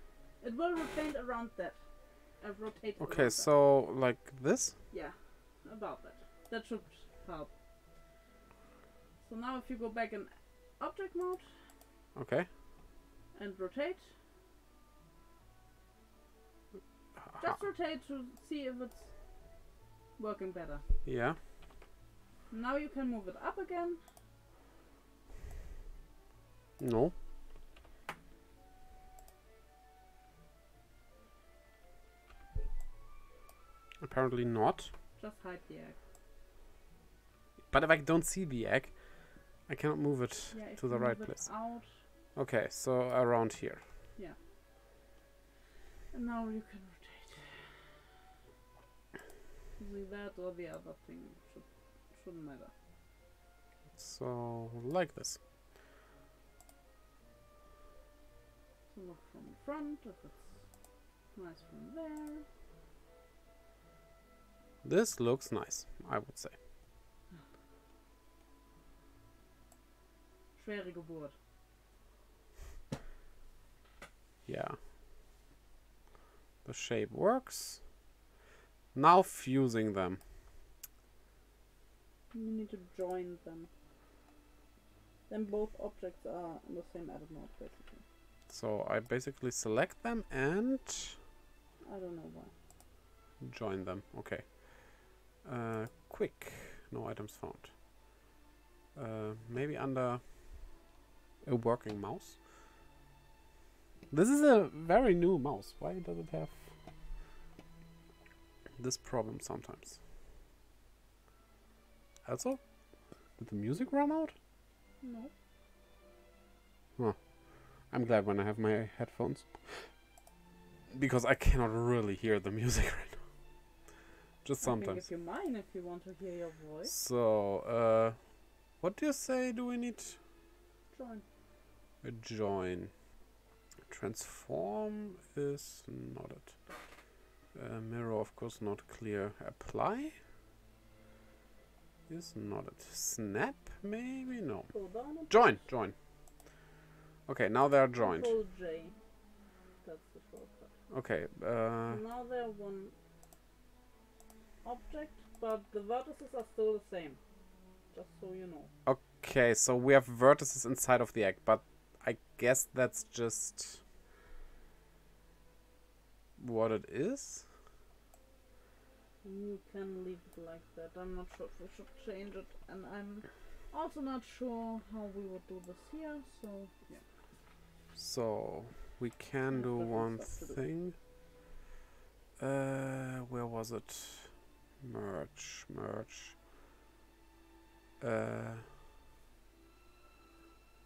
It will rotate around that. Rotate.
Okay, so like this?
Yeah, about that. That should help. So now if you go back in object mode.
Okay.
And rotate. Just rotate to see if it's working better.
Yeah.
Now you can move it up again.
No. Apparently not.
Just hide the egg.
But if I don't see the egg, I cannot move it to the right place.
Out.
Okay, so around here.
Yeah. And now you can rotate. Either that or the other thing shouldn't matter.
So like this.
So look from the front if it's nice from there.
This looks nice, I would say.
Schwere Geburt.
Yeah. The shape works. Now fusing them.
You need to join them. Then both objects are in the same edit mode, basically.
So I basically select them and
I don't know why.
join them. Okay. Quick. No items found. Maybe under a working mouse. This is a very new mouse. Why does it have this problem sometimes? Also, did the music run out?
No.
Huh. I'm glad when I have my headphones. Because I cannot really hear the music right now. Just
I can
sometimes.
give you mine if you want to hear your voice.
So, what do you say do we need?
Join.
A join. Transform is not it. Mirror, of course, not clear. Apply is not it. Snap, maybe? No.
Pull down and
Join, join. Okay, now they are joined.
Control J. That's the shortcut.
Okay,
Now they're one object, but the vertices are still the same. Just so you know.
okay, so we have vertices inside of the egg, but I guess that's just what it is.
You can leave it like that. I'm not sure if we should change it, and I'm also not sure how we would do this here, so yeah.
So we can do
Different
one
stuff to do.
thing. Where was it? Merge, merge.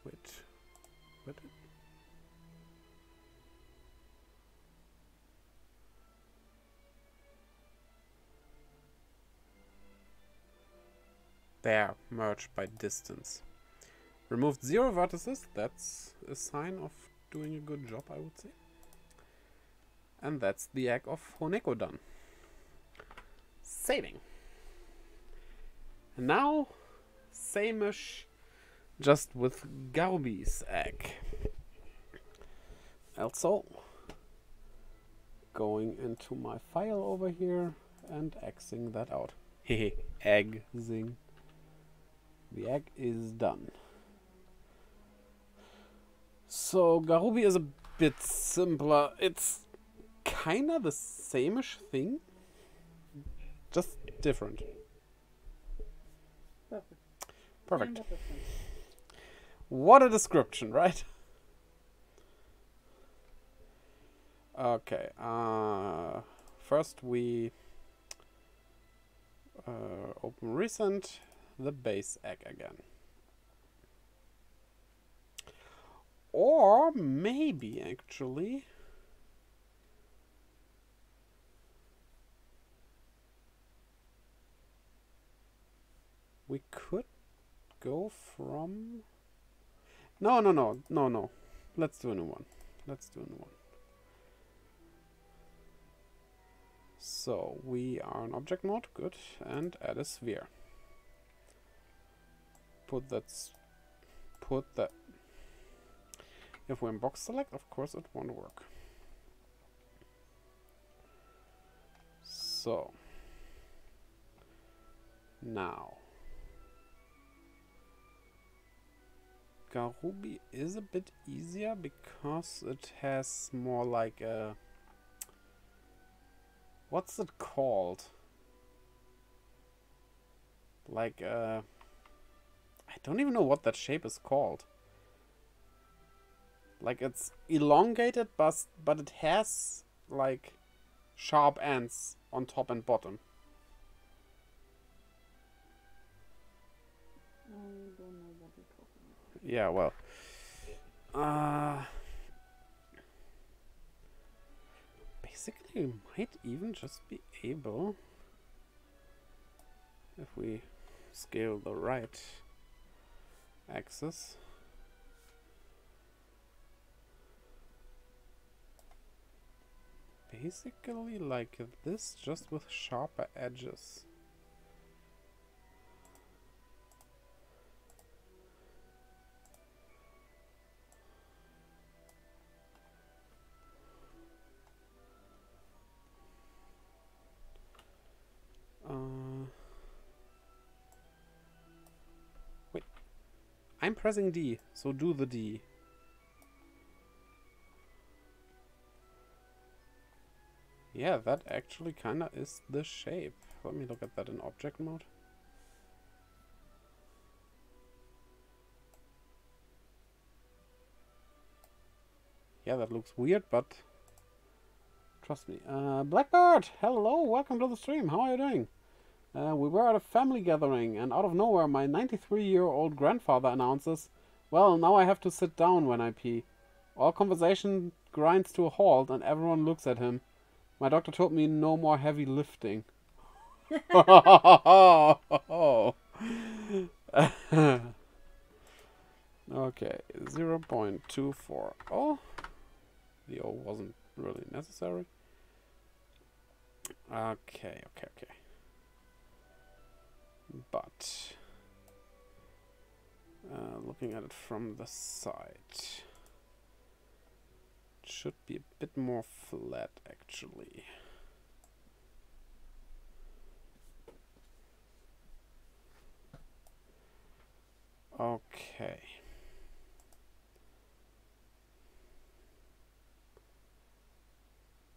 Wait. What? There, merge by distance. Removed 0 vertices. That's a sign of doing a good job, I would say. And that's the egg of Honeko done. Saving. And now, same-ish, just with Gaubi's egg. Also, going into my file over here and Xing that out. Hehe, egg zing. The egg is done. So Garubi is a bit simpler. It's kinda the same-ish thing, just different.
Perfect.
Perfect.
Same but different.
What a description, right? Okay. First we open recent, the base egg again. Or maybe actually we could go from no. Let's do a new one. So we are in object mode, good, and add a sphere. Put that. If we're in box select, of course it won't work. So now Garubi is a bit easier because it has more like a, what's it called? Like I don't even know what that shape is called. Like it's elongated, but it has like sharp ends on top and bottom.
I don't know what you're talking about.
Yeah, well. Basically, we might even just be able, if we scale the right axis, basically like this, just with sharper edges. Wait, I'm pressing D, so do the D. Yeah, that actually kinda is the shape. Let me look at that in object mode. Yeah, that looks weird, but trust me. Blackbird, hello, welcome to the stream. How are you doing? We were at a family gathering, and out of nowhere, my 93-year-old grandfather announces, "Well, now I have to sit down when I pee." All conversation grinds to a halt, and everyone looks at him. My doctor told me no more heavy lifting. Okay, 0.240. The O wasn't really necessary. Okay. But looking at it from the side, it should be a bit more flat actually. Okay.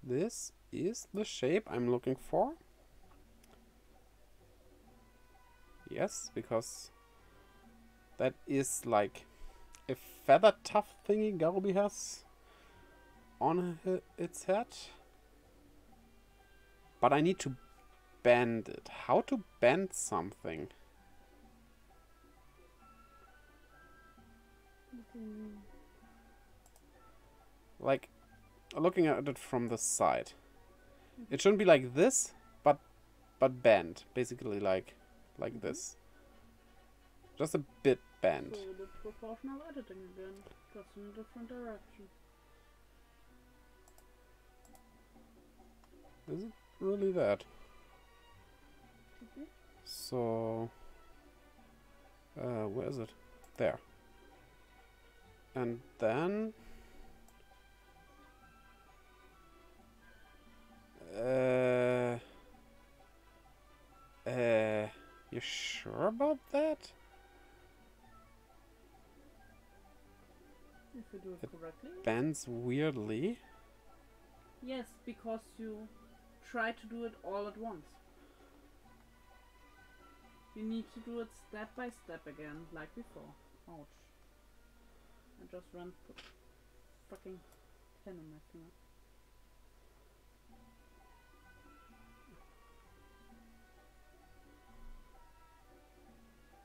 This is the shape I'm looking for. Yes, because that is like a feather tough thingy Garubi has on its head. But I need to bend it. How to bend something? Like, looking at it from the side. It shouldn't be like this, but bent. Basically like this. Just a bit bent.
So the proportional editing again, just in a different direction.
Is it really that?
Okay.
So, where is it? There. And then... you sure about that?
If you do it correctly?
Bends weirdly.
Yes, because you try to do it all at once. You need to do it step by step again, like before. Ouch. I just ran fucking pen on my finger.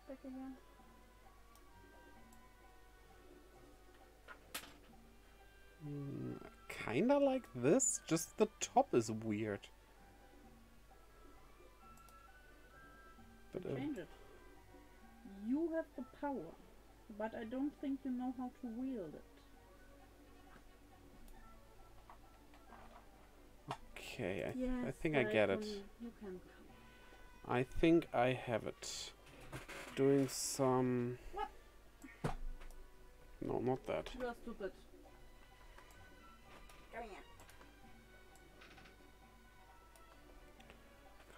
Back again.
Kinda like this, just the top is weird. But
Change it. You have the power, but I don't think you know how to wield it.
okay,
Yes,
I think I get it.
You can.
I think I have it. Doing some...
What?
No, not that.
You are stupid. Come here.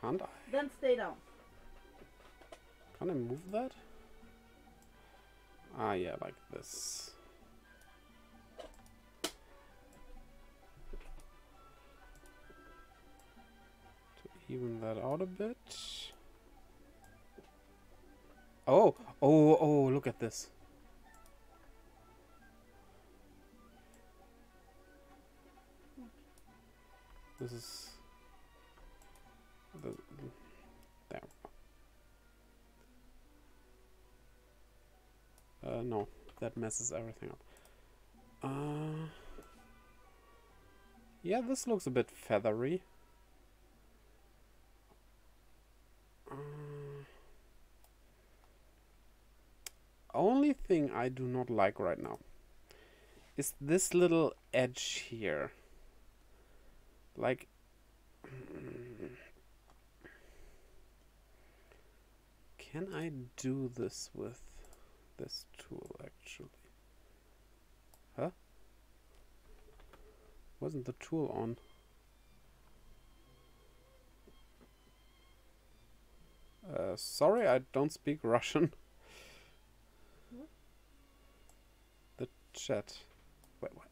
Can't I?
Then stay down.
Can I move that? Ah, yeah, like this. To even that out a bit. Oh, look at this. This is... there. No, that messes everything up. Yeah, this looks a bit feathery. Only thing I do not like right now is this little edge here. Like, can I do this with this tool actually? Huh? Wasn't the tool on? Sorry, I don't speak Russian.
What?
The chat. Wait, what?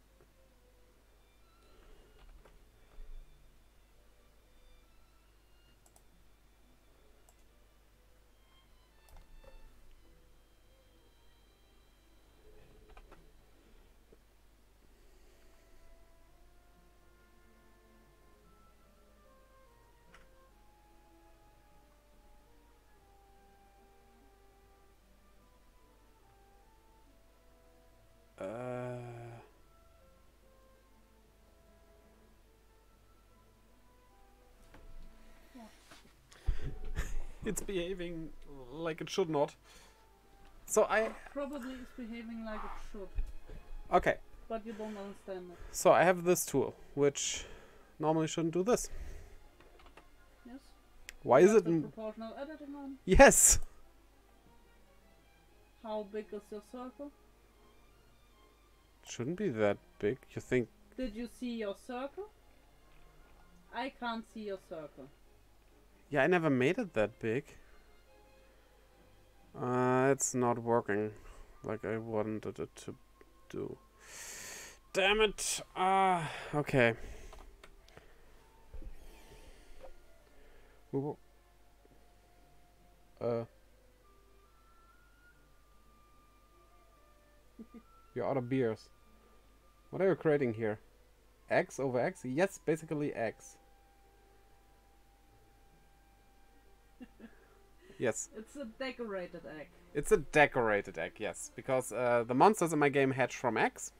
It's behaving like it should not. So I...
Probably is behaving like it should,
Okay.
but you don't understand it.
So I have this tool, which normally shouldn't do this.
Yes?
Why
You
is
have
it...
the proportional editing on.
Yes!
How big is your circle?
Shouldn't be that big. You think...
Did you see your circle? I can't see your circle.
Yeah, I never made it that big. It's not working like I wanted it to do. Damn it! Okay. You're out of beers. What are you creating here? X over X? Yes, basically X. Yes.
It's a decorated egg.
It's a decorated egg, yes. Because the monsters in my game hatch from eggs.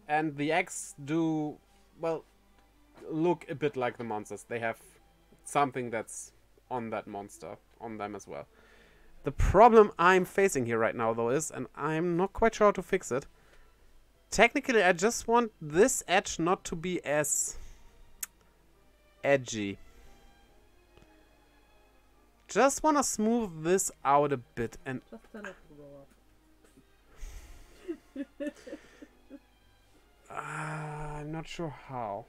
And the eggs do, well, look a bit like the monsters. They have something that's on that monster, on them as well. The problem I'm facing here right now, though, is, and I'm not quite sure how to fix it. Technically, I just want this edge not to be as edgy. Just want to smooth this out a bit and...
Just tell it to go up.
I'm not sure how.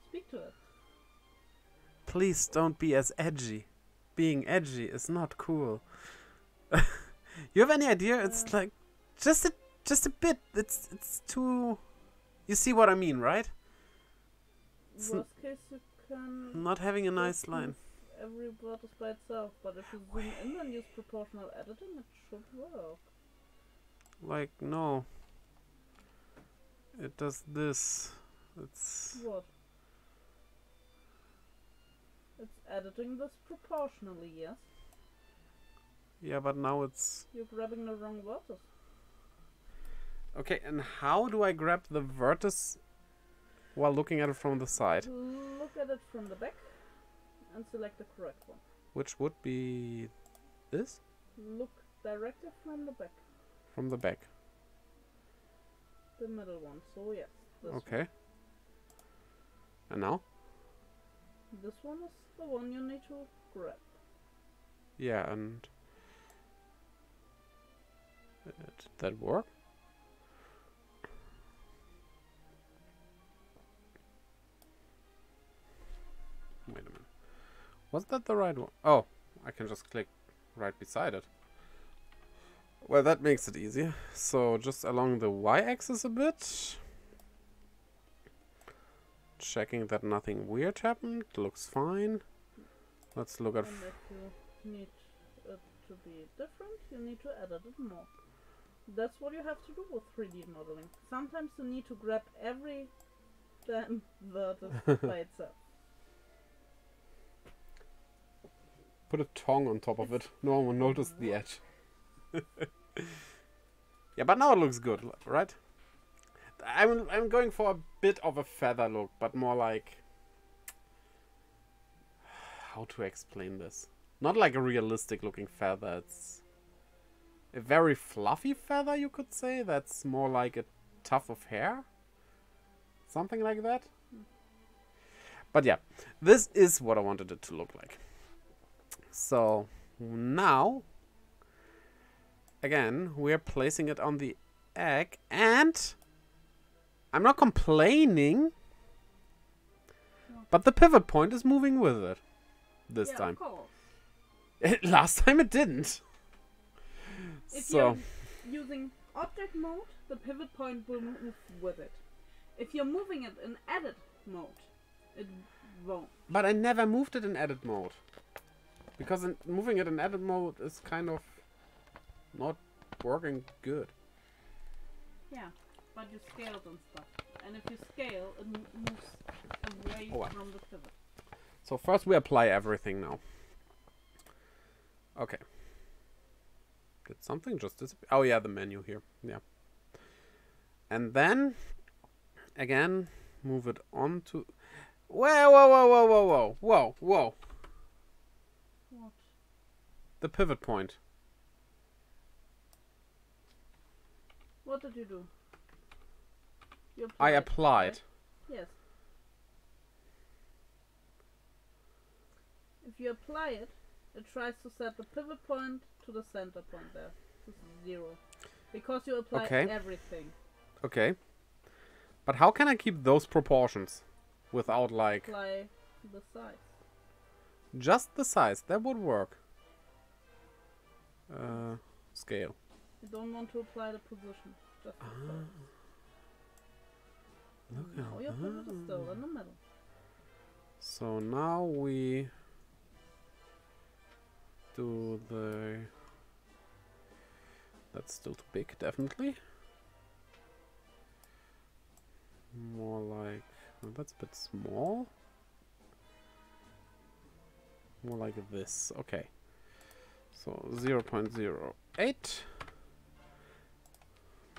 Speak to it.
Please don't be as edgy. Being edgy is not cool. You have any idea? It's like just a bit. It's too. You see what I mean, right?
Worst case, you can
Not having a nice
just
line.
move every vertex by itself, but if you zoom in and use proportional editing, it should work.
Like no. It does this. It's
What? It's editing this proportionally, yes?
yeah, but now it's
You're grabbing the wrong vertex.
okay. And how do I grab the vertex while looking at it from the side?
Look at it from the back and select the correct one.
Which would be this?
Look directly from the back.
From the back.
The middle one, so yes. This
Okay. And now?
one. This one is the one you need to grab.
Yeah, and did that work? Wait a minute. Was that the right one? Oh, I can just click right beside it. Well, that makes it easier. So just along the y-axis a bit. Checking that nothing weird happened. Looks fine. Let's look at...
And if you need it to be different, you need to edit it more. That's what you have to do with 3D modeling. Sometimes you need to grab every damn vertex by itself.
Put a tongue on top of it. No one will notice the edge. Yeah, but now it looks good, right? I'm going for a bit of a feather look, but more like... How to explain this? Not like a realistic looking feather. It's a very fluffy feather, you could say. That's more like a tuft of hair. Something like that. But yeah, this is what I wanted it to look like. So now, again, we're placing it on the egg, and I'm not complaining, but the pivot point is moving with it this time.
Of course.
Last time it didn't.
If
So
you're using object mode, the pivot point will move with it. If you're moving it in edit mode, it won't.
but I never moved it in edit mode. Because moving it in edit mode is kind of not working good.
Yeah, but you scaled and stuff. And if you scale, it moves away
Oh, wow.
from the pivot.
So first we apply everything now. Okay. Did something just disappear? Oh yeah, the menu here. Yeah. And then, again, move it on to... Whoa, whoa, whoa, whoa, whoa, whoa, whoa, whoa.
What?
The pivot point.
What did you do? You
I
applied.
applied.
Right? Yes. If you apply it, it tries to set the pivot point to the center point there. This is 0. Because you applied everything.
Okay. But how can I keep those proportions without like...
Apply the size.
Just the size. That would work. Scale.
You don't want to apply the position. Just the size.
Look
now your pivot is still in the middle.
So now we do the... That's still too big, definitely. More like... Well, that's a bit small. More like this. Okay. So 0.08.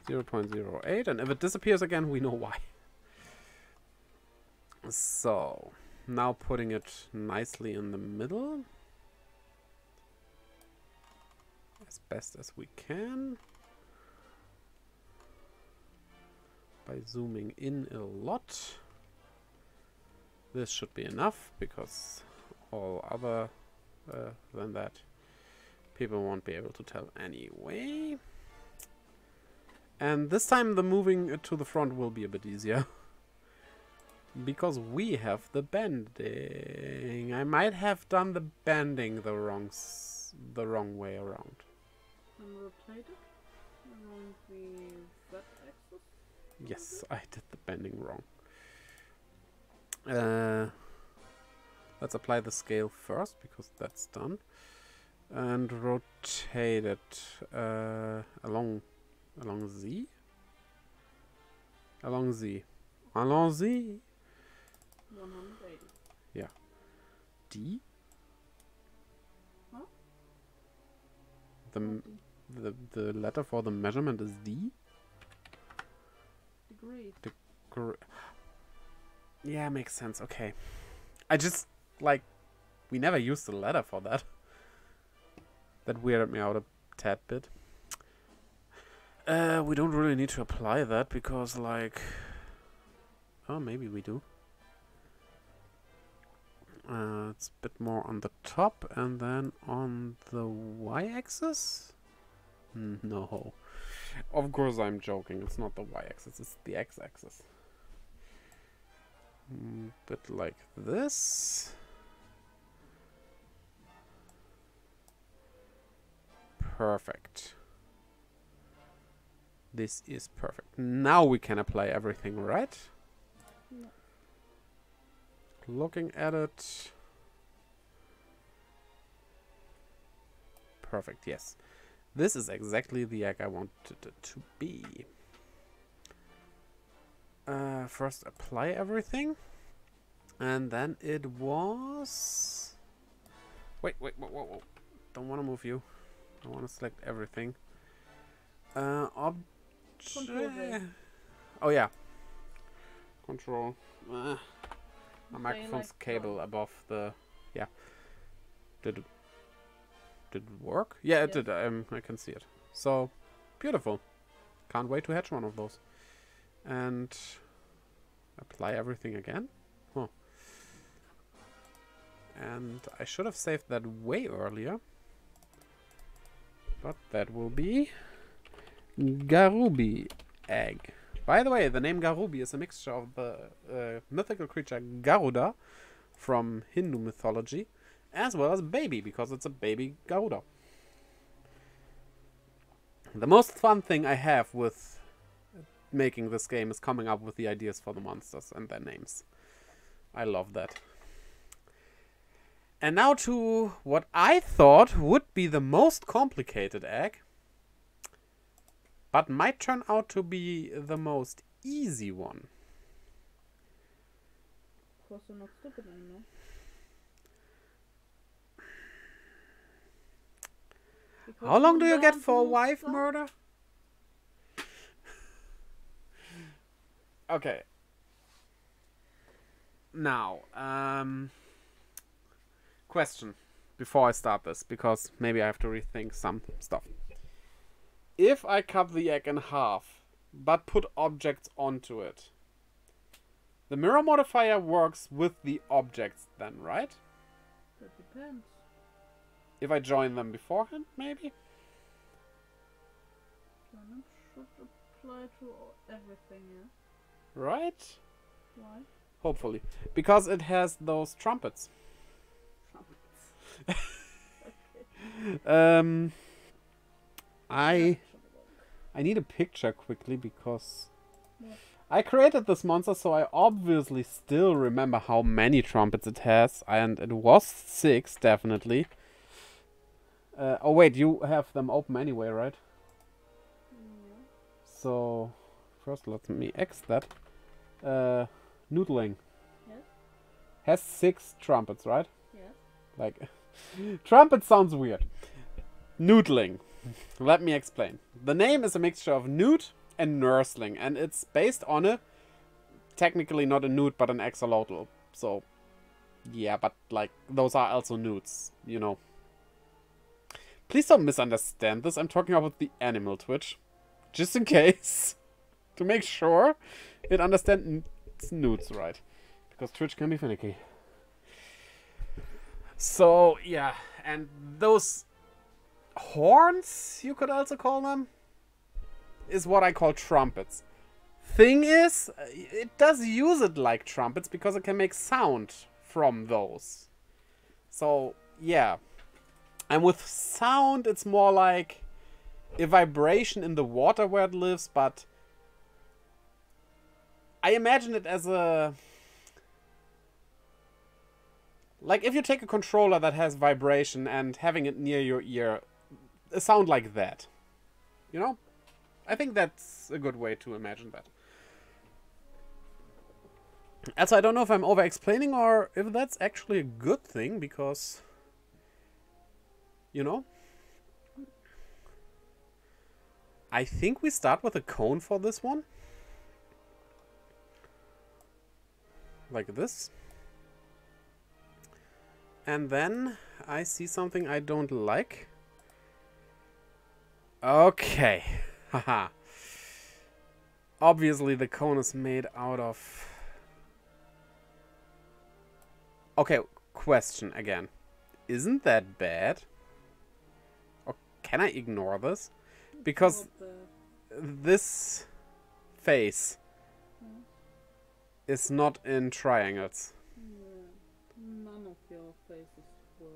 0.08. And if it disappears again, we know why. So, now putting it nicely in the middle. As best as we can. By zooming in a lot. This should be enough, because all other than that people won't be able to tell anyway. And this time the moving it to the front will be a bit easier. Because we have the bending. I might have done the bending the wrong way around.
And rotate it around the z-axis?
Yes, I did the bending wrong. Let's apply the scale first, because that's done. And rotate it along Z. Along Z. Along Z.
180.
Yeah. D.
Huh?
The letter for the measurement is D.
Degree.
Yeah, makes sense. Okay. I just, like, we never used the letter for that. That weirded me out a tad bit. We don't really need to apply that because, like... Oh, maybe we do. It's a bit more on the top and then on the y-axis? No. Of course I'm joking. It's not the y-axis, it's the x-axis. Bit like this. Perfect. This is perfect. Now we can apply everything, right?
No.
Looking at it. Perfect, yes. This is exactly the egg I wanted it to be. First apply everything. And then it was... Wait. Don't want to move you. I want to select everything.
Control J.
Oh yeah. Control. My microphone's
like
cable
so.
above the... Yeah. Did it work? Yeah, it
Yes.
did. I can see it. So, beautiful. Can't wait to hatch one of those. And apply everything again. Huh. And I should have saved that way earlier. But that will be Garubi egg. By the way, the name Garubi is a mixture of the mythical creature Garuda from Hindu mythology, as well as baby, because it's a baby Garuda. The most fun thing I have with making this game is coming up with the ideas for the monsters and their names. I love that. And now to what I thought would be the most complicated egg, but might turn out to be the most easy one.
Of course, you're not stupid anymore. Because
How long do you get
learned
for
new
wife
stuff.
murder? Okay. now, question before I start this, because maybe I have to rethink some stuff. If I cut the egg in half, but put objects onto it, the mirror modifier works with the objects then, right?
That depends.
If I join them beforehand, maybe?
Join should apply to everything, yeah.
Right?
Why?
Hopefully. Because it has those trumpets.
Trumpets. Okay.
I need a picture quickly because
What?
I created this monster, so I obviously still remember how many trumpets it has, and it was 6 definitely. Oh wait, you have them open anyway, right?
Yeah.
So first let me X that. Noodling
Yes.
has 6 trumpets, right?
Yes.
Like trumpet sounds weird. Noodling. Let me explain. The name is a mixture of newt and nursling, and it's based on a technically not a newt but an axolotl. So yeah, but like those are also newts, you know. Please don't misunderstand this. I'm talking about the animal Twitch, just in case, to make sure it understands newts right, because Twitch can be finicky. So yeah, and those horns, you could also call them, is what I call trumpets. Thing is, it does use it like trumpets because it can make sound from those. So yeah, and with sound it's more like a vibration in the water where it lives, but I imagine it as a, like if you take a controller that has vibration and having it near your ear, a sound like that, you know? I think that's a good way to imagine that. Also, I don't know if I'm over-explaining or if that's actually a good thing, because, you know, I think we start with a cone for this one. Like this. And then I see something I don't like. Okay. Haha. Obviously the cone is made out of... Okay, question again. Isn't that bad? Or can I ignore this? Because this face is not in triangles.
Yeah. None of your faces were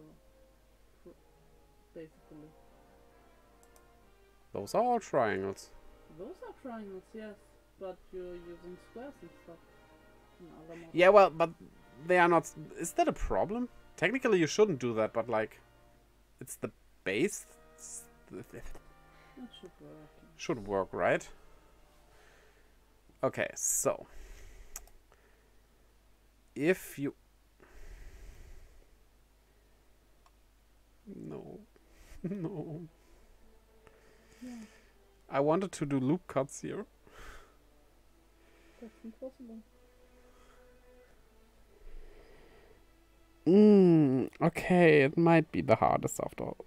basically.
Those are all triangles.
Those are triangles, yes, but you're using squares and stuff.
Yeah, well, but they are not... Is that a problem? Technically you shouldn't do that, but like... It's the base...
That should work.
Should work, right? Okay, so... If you... No. No.
Yeah.
I wanted to do loop cuts here.
That's impossible.
Okay, it might be the hardest after all.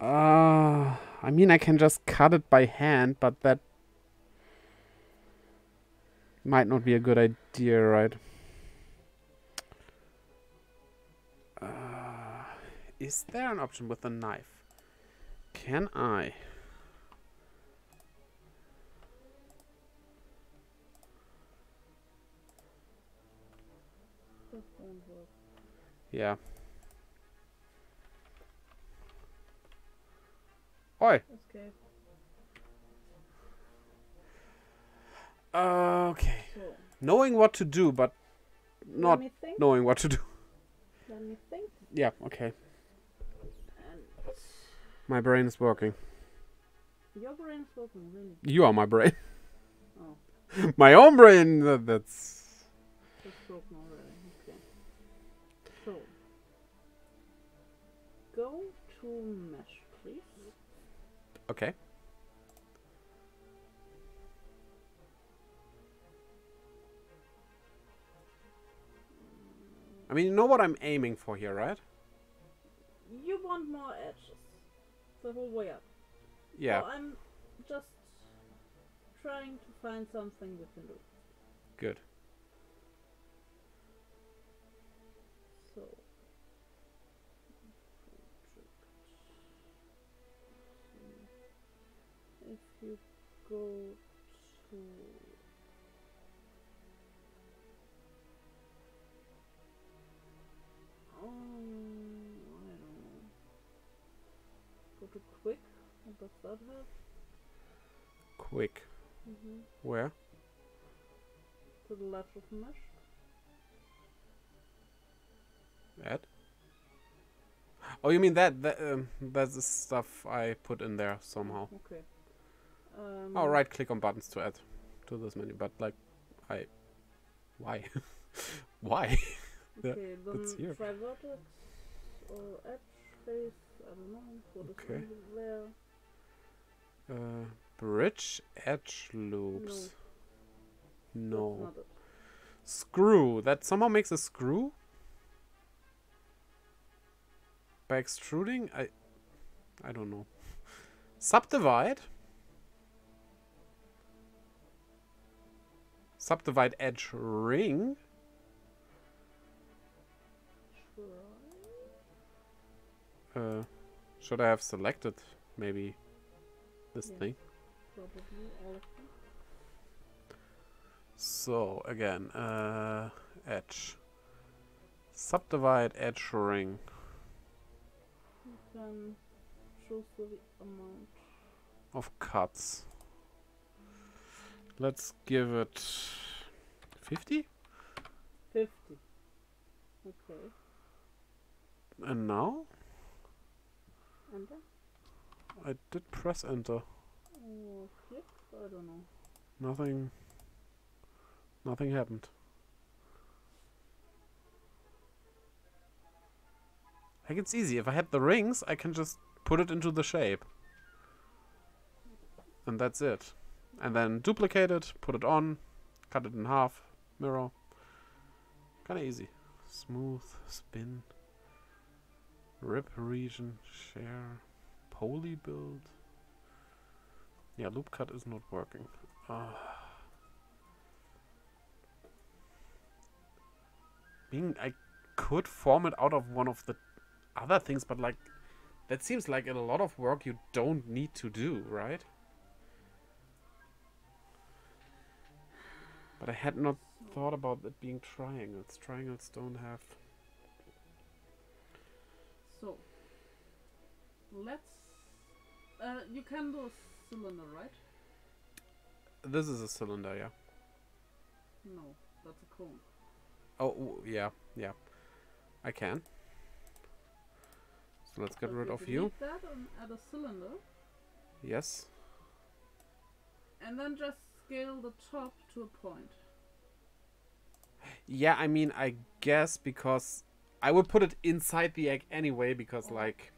I mean, I can just cut it by hand, but that might not be a good idea, right? Is there an option with a knife? Can I?
That won't work.
Yeah. Oi.
Escape.
Okay.
So,
Knowing what to do, but not
let me think.
knowing what to do.
Let me think.
Yeah, okay.
And
My brain is working.
your brain's working, really.
You are my brain.
Oh,
My own brain, that's...
it's broken already. Okay. So, go to mesh, please.
Okay. I mean, you know what I'm aiming for here, right?
You want more edges the whole way up.
Yeah.
So I'm just trying to find something we can do.
Good.
So if you go to I don't know. Go to quick. What does that have?
Quick.
Mm-hmm.
Where?
To the left of mesh.
Add? Oh, you mean that's the stuff I put in there somehow.
Okay.
Oh, right click on buttons to add to this menu, but like, why? Why?
Okay,
that's
then
here.
try vertex or edge face, I don't know, what is
Okay.
there?
Bridge edge loops. No.
That's not it.
Screw. That somehow makes a screw? By extruding? I don't know. Subdivide? Subdivide edge ring? Should I have selected maybe this thing?
Probably all of them.
So again, edge. Subdivide edge ring.
You can choose the amount
Of cuts. Let's give it 50?
50. Okay.
And now?
Enter?
I did press enter.
Or click? I don't know.
Nothing happened. Like, it's easy. If I had the rings, I can just put it into the shape. And that's it. And then duplicate it, put it on, cut it in half, mirror. Kinda easy. Smooth, spin, rip region, share, poly build. Yeah, loop cut is not working. I could form it out of one of the other things, but like, that seems like a lot of work you don't need to do, right? But I had not thought about it being triangles. Triangles don't have...
So, let's... you can do a cylinder, right?
This is a cylinder, yeah.
No, that's a cone.
Oh, yeah, yeah. I can. So let's get
So
rid of
delete
you.
that and add a cylinder.
Yes.
And then just scale the top to a point.
Yeah, I mean, I guess because I would put it inside the egg anyway, because like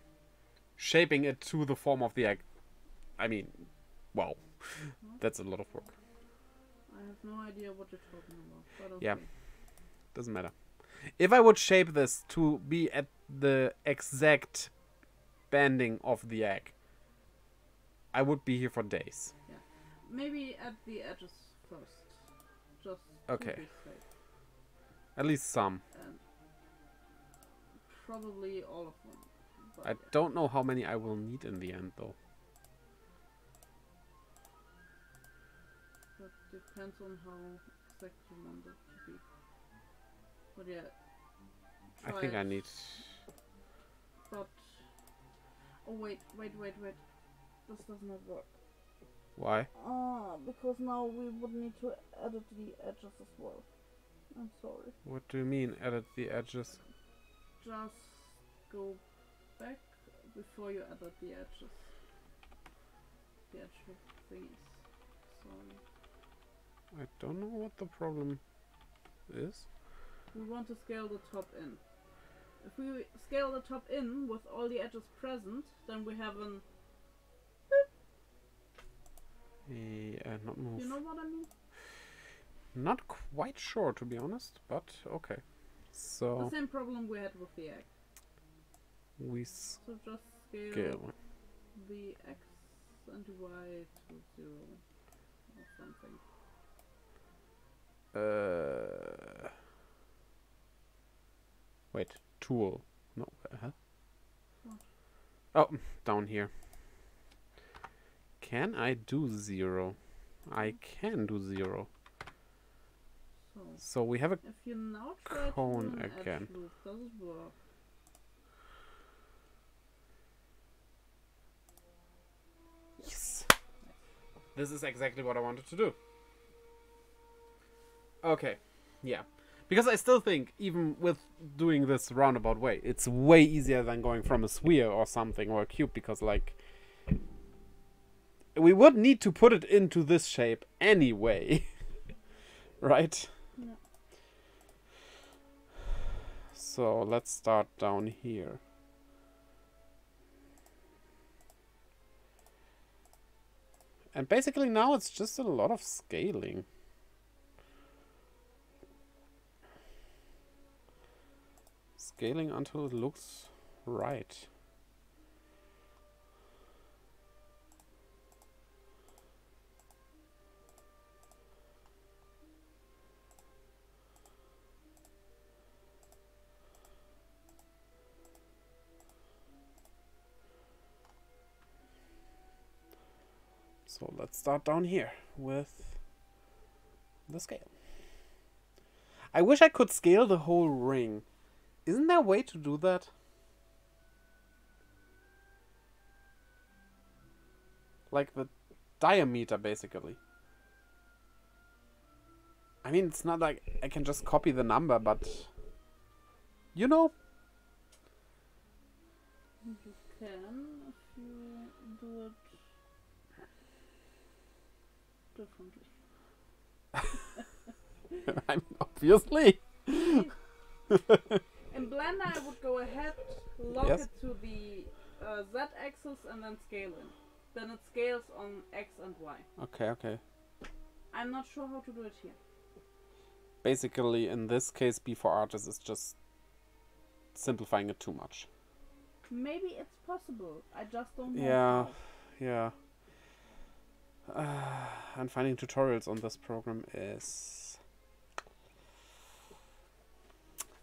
shaping it to the form of the egg. I mean, wow, that's a lot of work.
I have no idea what you're talking about. But okay.
Yeah, doesn't matter. If I would shape this to be at the exact bending of the egg, I would be here for days.
Yeah, maybe at the edges first. Just
Okay.
to be safe.
At least some.
And probably all of them. But
I don't know how many I will need in the end, though.
That depends on how exact you want it to be. But yeah.
I
try
think
it.
I need...
But oh wait. This does not work.
Why?
Because now we would need to edit the edges as well. I'm sorry.
What do you mean, edit the edges?
Just go back before you edit the edges. The actual thingies. Sorry.
I don't know what the problem is.
We want to scale the top in. If we scale the top in with all the edges present, then we have an...
Yeah, not move.
You know what I mean?
Not quite sure, to be honest, but okay. So
the same problem we had with the X.
we
So just scale
scale.
the X and Y to 0 or something.
Wait, tool. No,
What?
Oh, down here. Can I do 0? I can do 0. So we have a
If you now try to
cone
do an
again.
edge loop, does it work?
Yes. This is exactly what I wanted to do. Okay, yeah. Because I still think, even with doing this roundabout way, it's way easier than going from a sphere or something, or a cube, because, like, we would need to put it into this shape anyway. Right?
Yeah.
So, let's start down here. And basically now it's just a lot of scaling. Scaling until it looks right. So let's start down here with the scale. I wish I could scale the whole ring. Isn't there a way to do that? Like the diameter, basically. I mean, it's not like I can just copy the number, but... You know?
You can if you do it differently.
I mean, obviously.
In Blender, I would go ahead, lock
Yes.
it to the Z-axis and then scale in. Then it scales on X and Y.
Okay, okay.
I'm not sure how to do it here.
Basically, in this case, B for artist is just simplifying it too much.
Maybe it's possible. I just don't know.
Yeah,
how.
yeah. And finding tutorials on this program is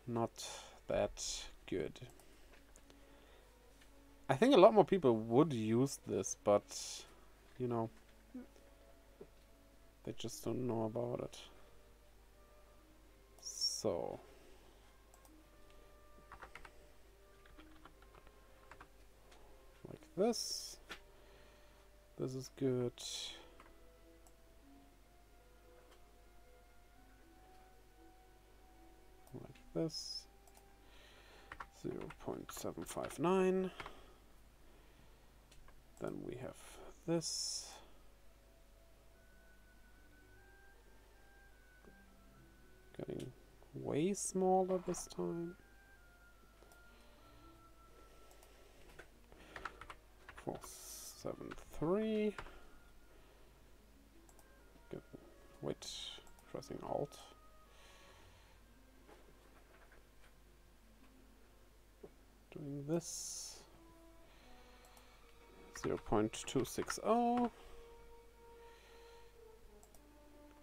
not that good. I think a lot more people would use this, but, you know, they just don't know about it. So... like this. This is good. Like this. 0.759. Then we have this. Getting way smaller this time. 473. Wait, pressing Alt. Doing this. 0.260.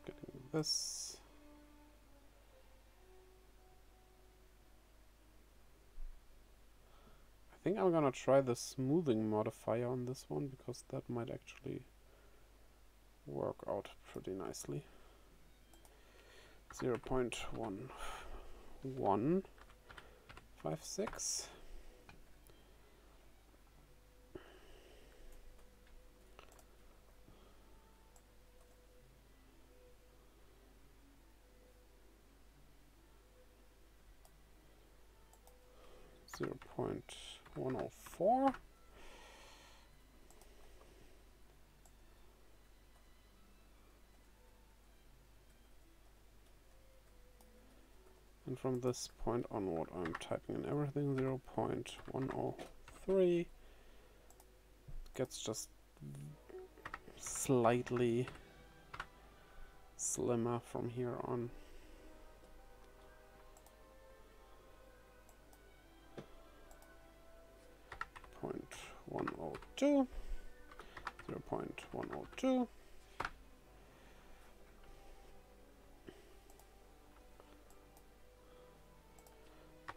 Getting this. I think I'm gonna try the smoothing modifier on this one, because that might actually work out pretty nicely. 0.1156. Zero 0.104. And from this point onward, I'm typing in everything. 0.103. Gets just slightly slimmer from here on. 0.102, 0.102,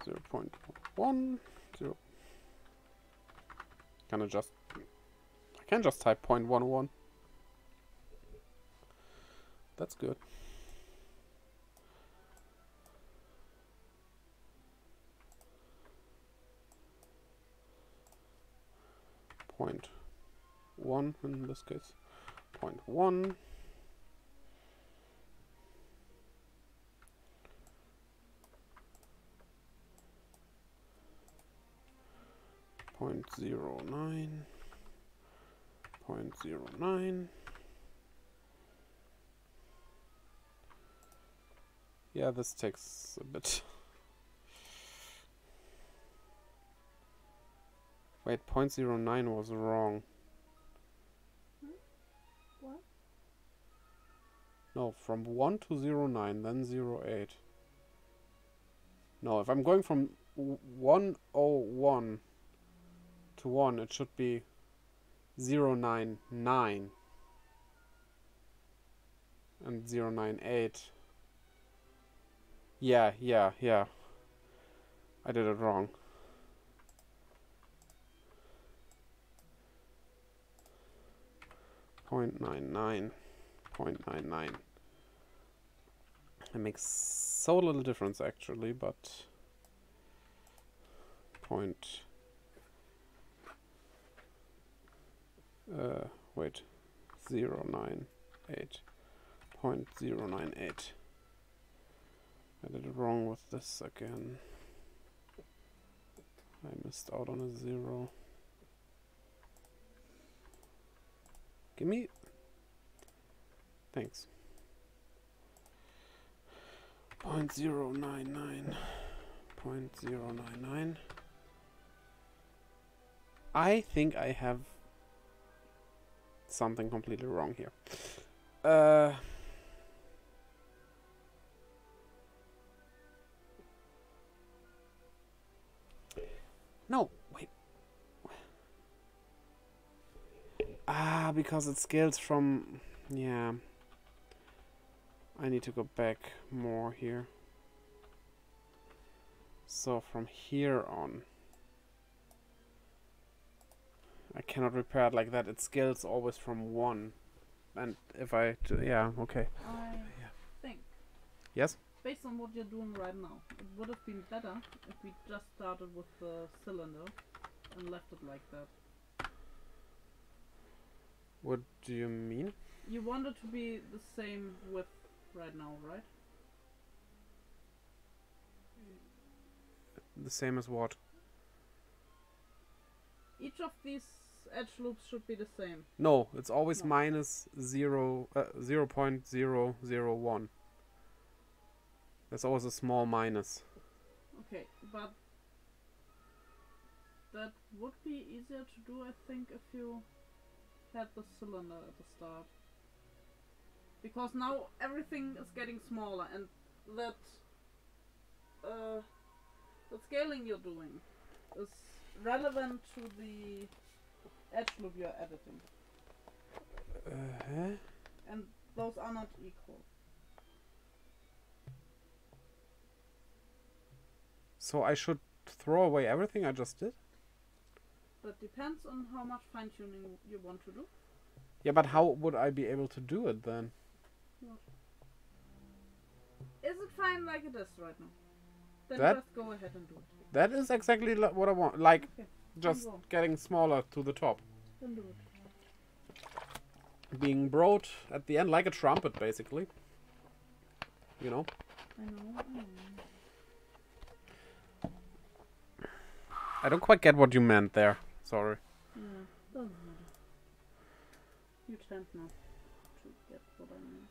0.1, 0. I can just type 0.101. That's good. Point 1 in this case. 0.1. 0.09. 0.09. Yeah, this takes a bit. Wait, 0.09 was wrong.
What?
No, from 1 to 0.9, then 0.8. No, if I'm going from 101 to 1, it should be 0.99 and 0.98. Yeah. I did it wrong. .99. It makes so little difference actually, but wait, 0.98. 0.098. I did it wrong with this again. I missed out on a 0. Gimme. Thanks. 0.099. 0.099. I think I have something completely wrong here. No, wait. Ah, because it scales from... Yeah. I need to go back more here. So from here on, I cannot repair it like that. It scales always from 1. And if I... Yeah, okay.
I think.
Yes?
Based on what you're doing right now, it would have been better if we just started with the cylinder and left it like that.
What do you mean?
You want it to be the same width right now, right?
The same as what?
Each of these edge loops should be the same.
No, it's always
No.
minus 0.001. There's always a small minus.
Okay, but that would be easier to do, I think, if you had the cylinder at the start. Because now everything is getting smaller, and that the scaling you're doing is relevant to the edge loop you're editing. And those are not equal.
So I should throw away everything I just did?
That depends on how much fine-tuning you want to do.
Yeah, but how would I be able to do it then?
What? Is it fine like it is right now? Then
That-
just go ahead and do it.
That is exactly what I want. Like,
Okay,
just
go.
getting smaller to the top.
Then do it.
Being broad at the end, like a trumpet, basically. You know?
I know.
I don't quite get what you meant there. Sorry.
Yeah, doesn't matter. You tend not to get what I mean.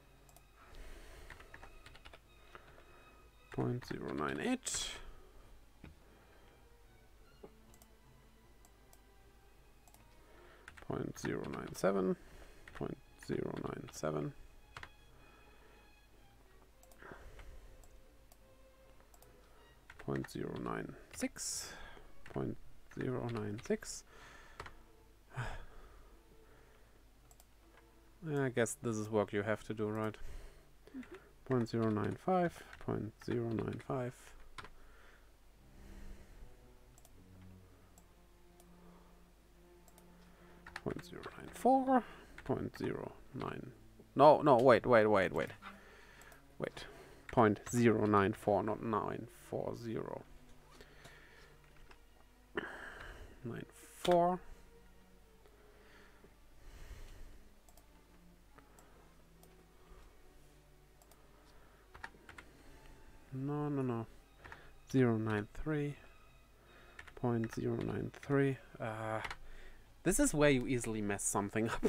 0.098. 0.097. 0.097. 0.096. 0.096. I guess this is work you have to do, right? 0.095, 0.095. 0.094, 0.09. No, wait. 0.094, not 940. 94. No. 0.93. 0.093. This is where you easily mess something up.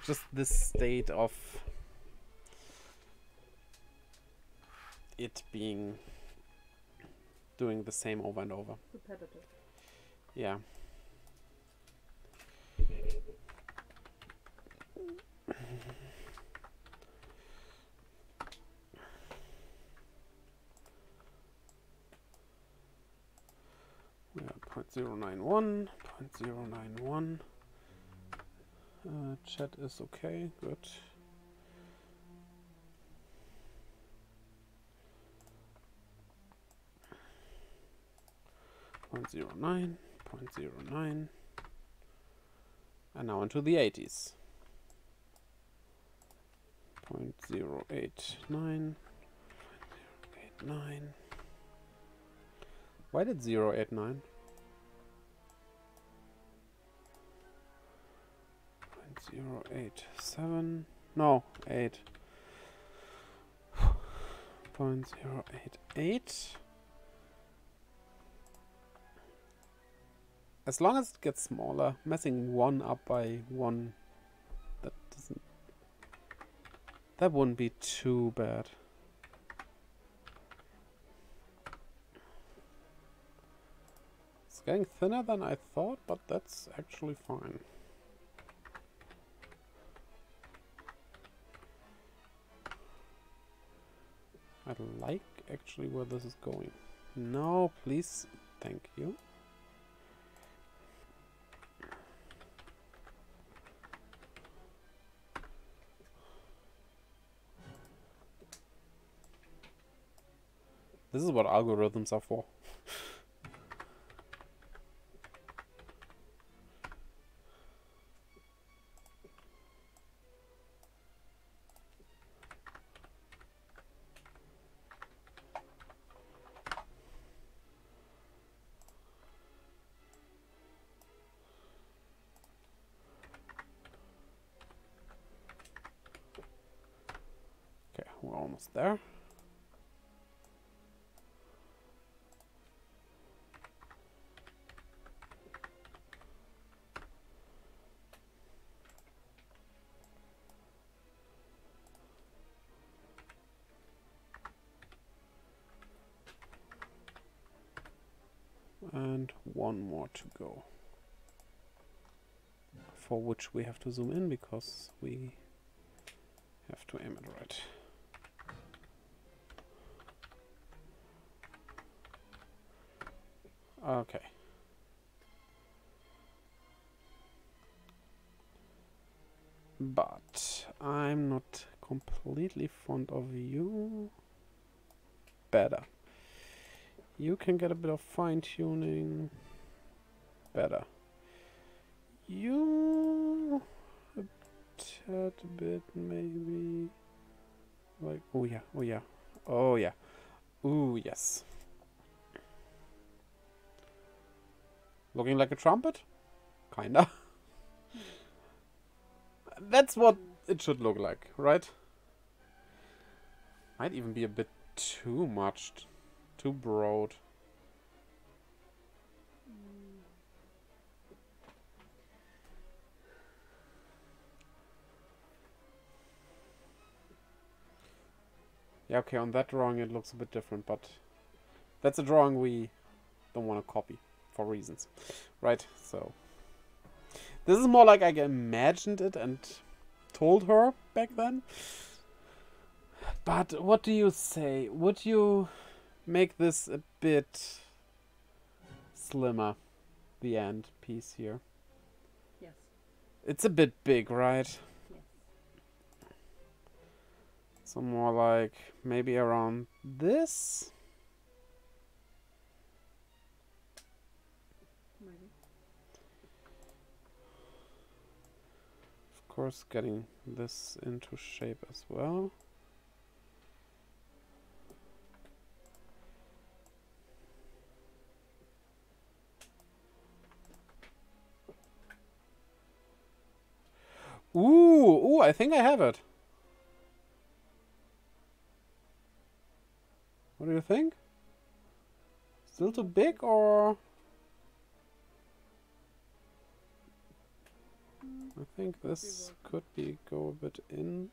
Just this state of it being doing the same over and over.
Repetitive.
Yeah. We are 0.091, 0.091. Chat is okay, good. Point 0.09, 0.09. And now into the 80s. 0.089, 0.089. Why did 0.89? 0.087. No, 8. 0.088. As long as it gets smaller, messing 1 up by 1, that wouldn't be too bad. It's getting thinner than I thought, but that's actually fine. I like actually where this is going. No, please. Thank you. This is what algorithms are for. Okay, we're almost there. And one more to go. For which we have to zoom in because we have to aim it right. Okay. But I'm not completely fond of you. Better. You can get a bit of fine-tuning. Better. You a tad bit maybe. Like, oh yeah. Ooh, yes. Looking like a trumpet? Kinda. That's what it should look like, right? Might even be a bit too much. Too broad. Yeah, okay, on that drawing it looks a bit different, but that's a drawing we don't want to copy for reasons, right? So this is more like I imagined it and told her back then. But what do you say? Would you make this a bit slimmer, the end piece here?
Yes.
It's a bit big, right?
Yes.
So more like maybe around this.
Maybe.
Of course, getting this into shape as well. Ooh, I think I have it. What do you think? Still too big or? I think this could be go a bit in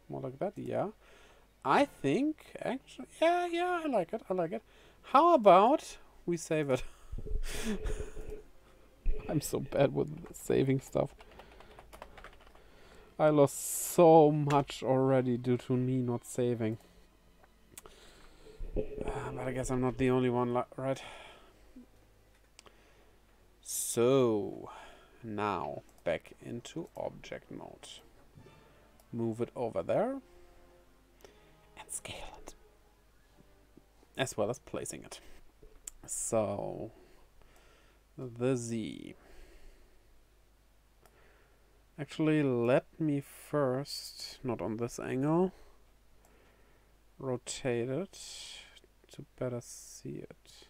more like that. Yeah. I think actually, yeah, I like it. I like it. How about we save it? I'm so bad with saving stuff. I lost so much already due to me not saving. But I guess I'm not the only one, right? So, now back into object mode. Move it over there. And scale it. As well as placing it. So, the Z. Actually, let me first, not on this angle, rotate it to better see it.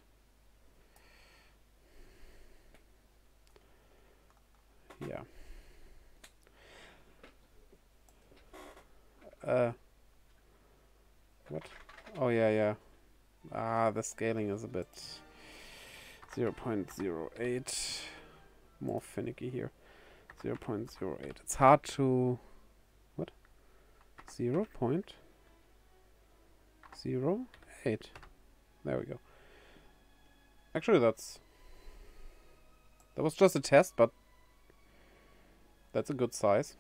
Yeah. What? Oh, yeah. The scaling is a bit 0.08. More finicky here. 0.08. It's hard to... What? 0.08. There we go. Actually, that was just a test, but that's a good size.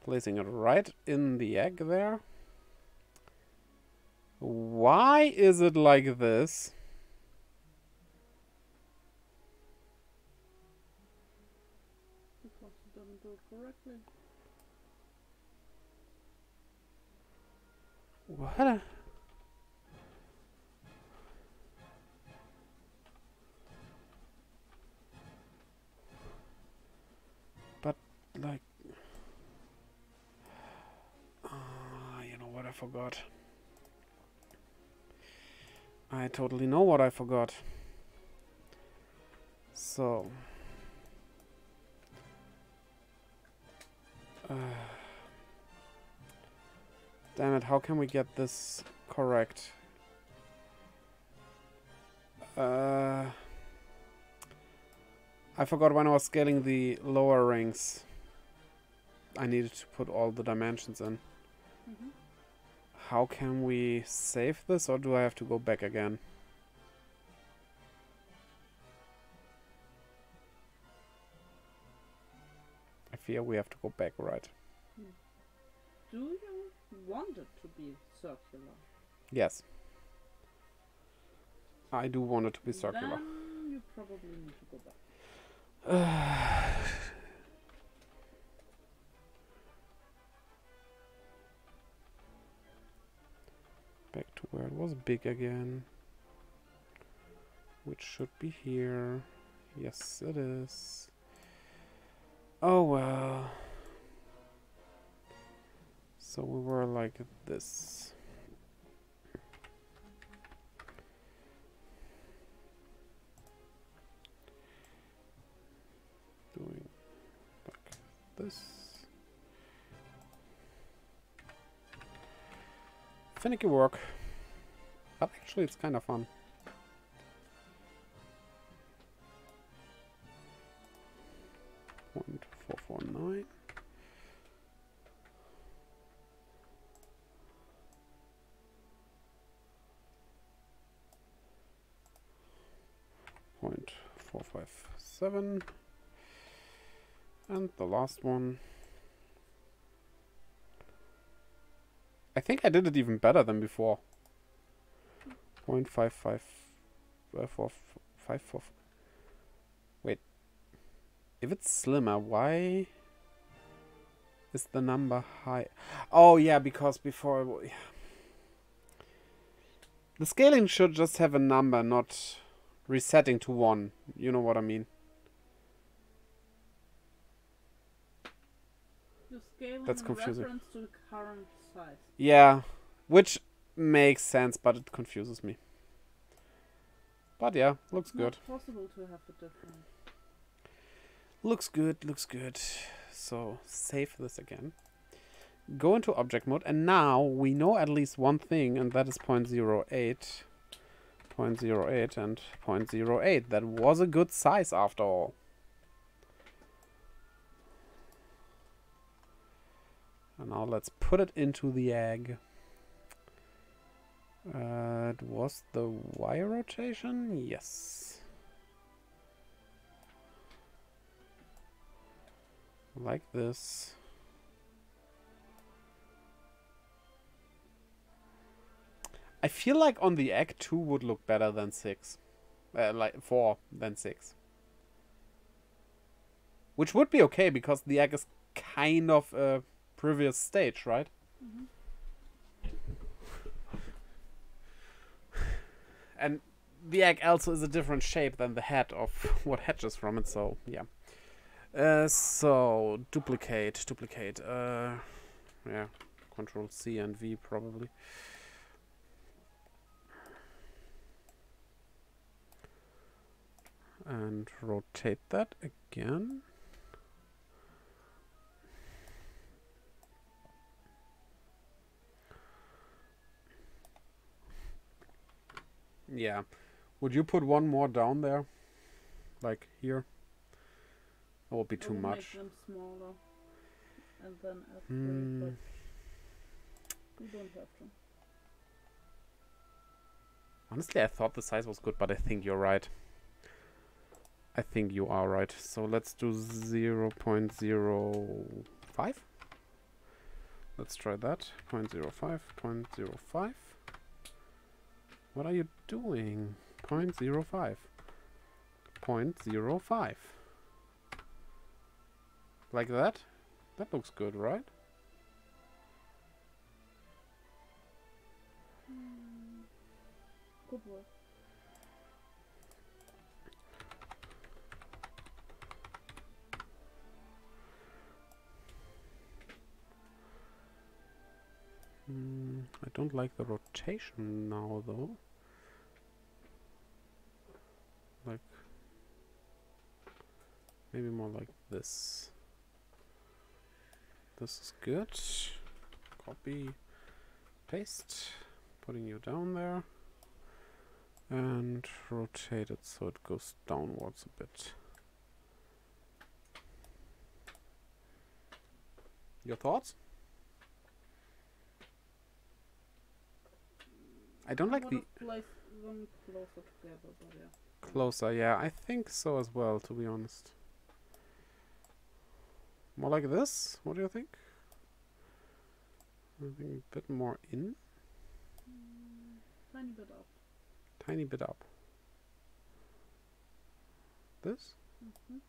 Placing it right in the egg there. Why is it like this?
Because it doesn't do it correctly.
What? But, like... you know what I forgot? I totally know what I forgot. So... damn it, how can we get this correct? I forgot when I was scaling the lower rings. I needed to put all the dimensions in.
Mm-hmm.
How can we save this, or do I have to go back again? I fear we have to go back, right?
Do you want it to be circular?
Yes. I do want it to be circular.
Then you probably need to go back.
Back to where it was big again. Which should be here. Yes, it is. Oh well. So we were like this. Doing like this. Finicky work. But actually it's kind of fun. .449. .457. And the last one. I think I did it even better than before. 0.55 454. Wait. If it's slimmer, why is the number high? Oh, yeah, because before... The scaling should just have a number, not resetting to 1. You know what I mean?
You scale
That's
in
confusing.
reference to the current size.
Yeah, which makes sense, but it confuses me. But yeah, looks
It's
good.
not possible to have a different.
Looks good, looks good. So, save this again. Go into object mode, and now we know at least one thing, and that is 0.08. 0.08 and 0.08. That was a good size after all. And now let's put it into the egg. It was the Y rotation? Yes. Like this. I feel like on the egg 2 would look better than 6. Like 4 than 6. Which would be okay because the egg is kind of a previous stage, right?
Mm-hmm.
And the egg also is a different shape than the head of what hatches from it, so yeah. So duplicate. Yeah, Control C and V probably. And rotate that again. Yeah. Would you put one more down there? Like here? That would be too much.
Make them smaller and then upgrade, but you don't have to.
Honestly, I thought the size was good, but I think you're right. I think you are right. So let's do 0.05. Let's try that. 0.05, 0.05. What are you doing? 0.05. 0.05. Like that? That looks good, right?
Good work.
I don't like the rotation now, though. Like, maybe more like this. This is good. Copy, paste, putting you down there. And rotate it so it goes downwards a bit. Your thoughts? I don't like the...
Place them closer together, but yeah.
Closer, yeah, I think so as well, to be honest. More like this? What do you think? I think a bit more in.
Tiny bit up.
Tiny bit up. This?
Mm-hmm.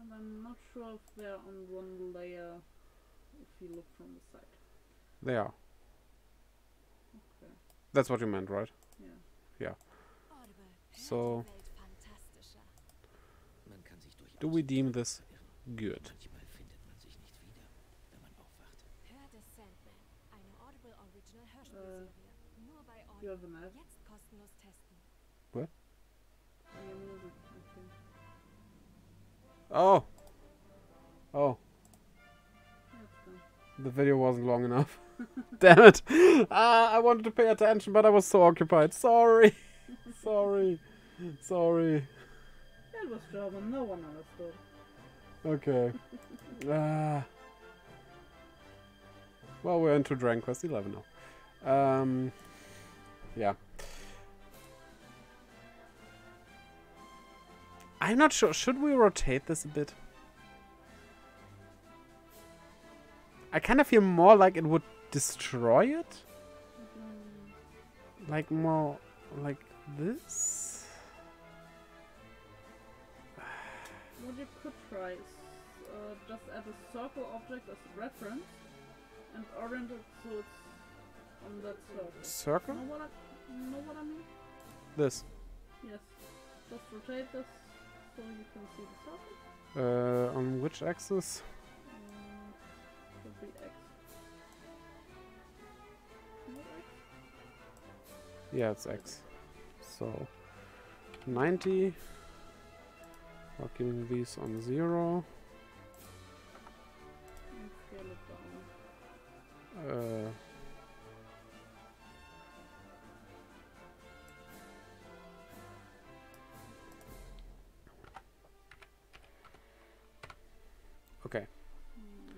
And I'm not sure if they're on one layer if you look from the side.
They are.
Okay.
That's what you meant, right?
Yeah.
Yeah. So, do we deem this good?
You have an app?
What?
On your music, I think.
Oh! Oh,
That's good.
the video wasn't long enough. Damn it! I wanted to pay attention, but I was so occupied. Sorry! Sorry. Sorry.
It was German, no one understood.
Okay. Well, we're into Dragon Quest 11 now. Yeah. I'm not sure. Should we rotate this a bit? I kind of feel more like it would destroy it. Like more like this.
what you could try is just add a circle object as a reference and orient it so it's on that circle.
Circle?
Know what I mean?
This.
Yes. Just rotate this so you can see the circle.
On which axis?
Should be X. Not X?
Yeah, it's X. So 90. Working these on 0.
And scale it down.
Okay.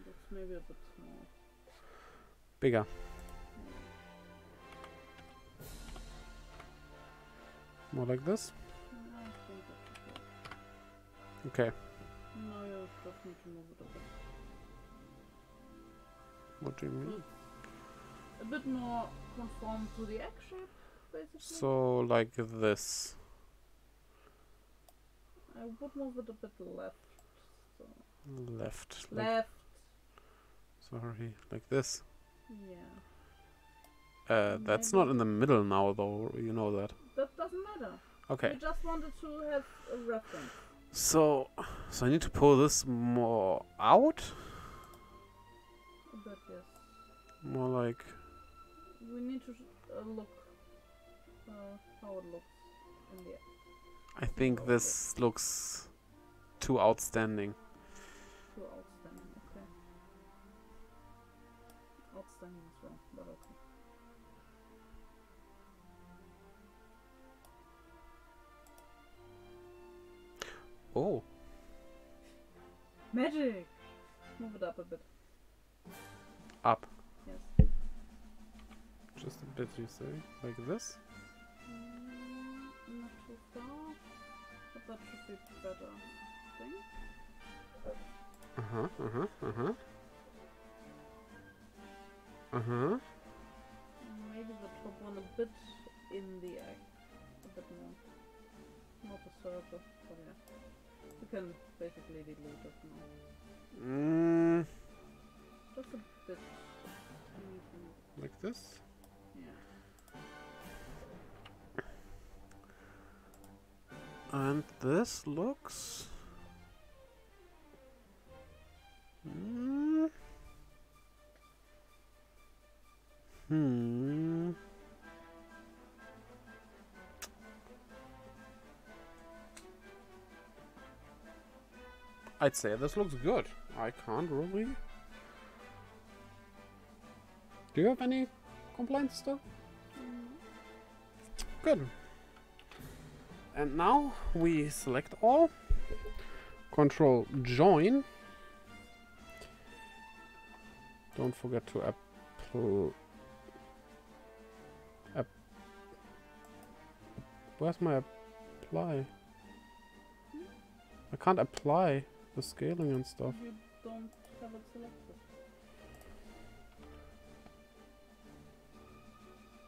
That's maybe a bit small.
Bigger. More like this?
I think that's
Okay.
now you just need to move it a bit.
What do you mean?
A bit more conform to the X shape, basically.
So, like this.
I would move it a bit left. So
Left.
left.
Sorry. Like this.
Yeah.
That's not in the middle now, though. You know that.
That doesn't matter.
Okay.
We just wanted to have a reference.
So I need to pull this more out.
A bit, yes.
More like.
We need to look how it looks in the
I think this looks too outstanding.
too outstanding. Okay. Outstanding is wrong, but okay.
Oh.
Magic! Move it up a bit.
Up.
Yes.
Just a bit, you say? Like this?
Not too far. But that should be better, I think. Maybe the top one a bit in the egg. A bit more. Not a circle, but yeah. You can basically delete it now. Just a bit.
Like this?
Yeah.
And this looks... I'd say this looks good. I can't really... Do you have any complaints still? Good. And now we select all. Control join. Don't forget to where's my apply? I can't apply the scaling and stuff.
You don't have it selected.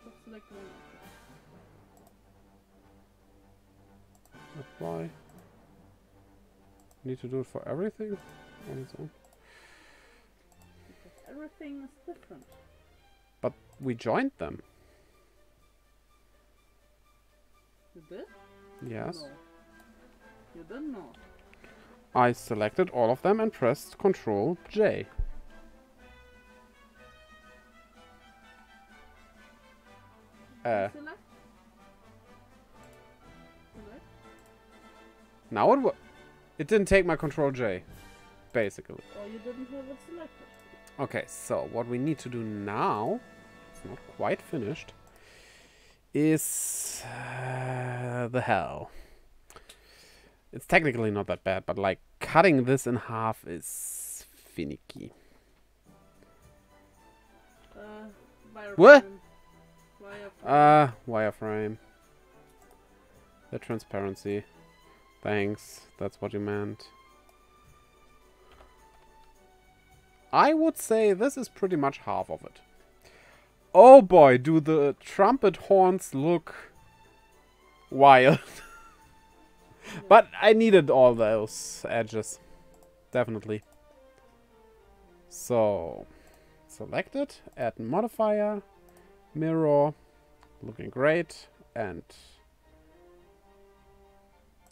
Just select one.
Apply. Need to do it for everything on its own.
Because everything is different.
But we joined them.
You did?
Yes.
No. You didn't know.
I selected all of them and pressed Control J.
Select? Select?
Now it didn't take my Control J, basically.
Or you didn't have it selected.
Okay, so what we need to do now, it's not quite finished, is the hell. It's technically not that bad, but like cutting this in half is finicky.
Wireframe.
What?
Wireframe.
Wireframe. The transparency. Thanks, that's what you meant. I would say this is pretty much half of it. Oh boy, do the trumpet horns look wild. But I needed all those edges. Definitely. So, select it, add modifier, mirror, looking great, and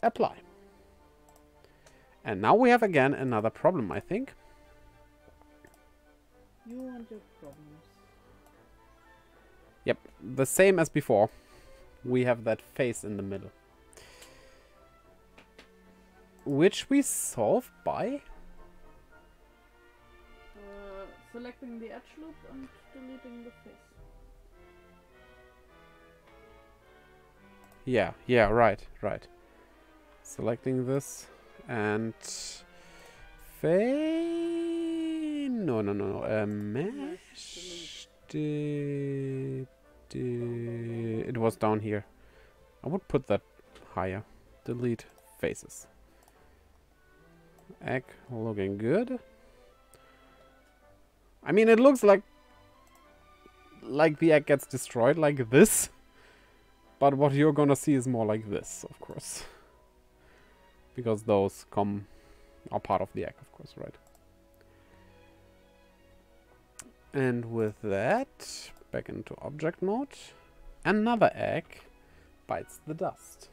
apply. And now we have again another problem, I think.
You and your problems.
Yep, the same as before. We have that face in the middle. Which we solve by
selecting the edge loop and deleting the face.
yeah, right. Selecting this and no. Mesh. It was down here. I would put that higher. Delete faces. Egg looking good. I mean, it looks like the egg gets destroyed like this. But what you're gonna see is more like this, of course. Because those are part of the egg, of course, right? And with that, back into object mode. Another egg bites the dust.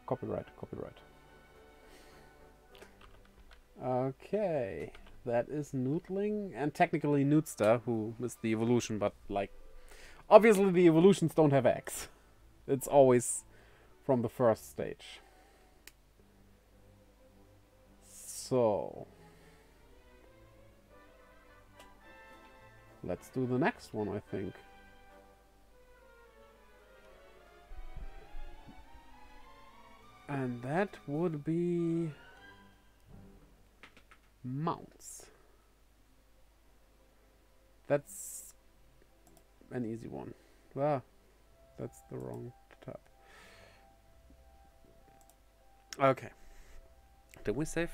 Copyright. Okay, that is Noodling and technically Noodster, who missed the evolution, but like, obviously the evolutions don't have eggs. It's always from the first stage. So, let's do the next one, I think. And that would be mounts. That's an easy one. Ah, that's the wrong tab. Okay. Did we save?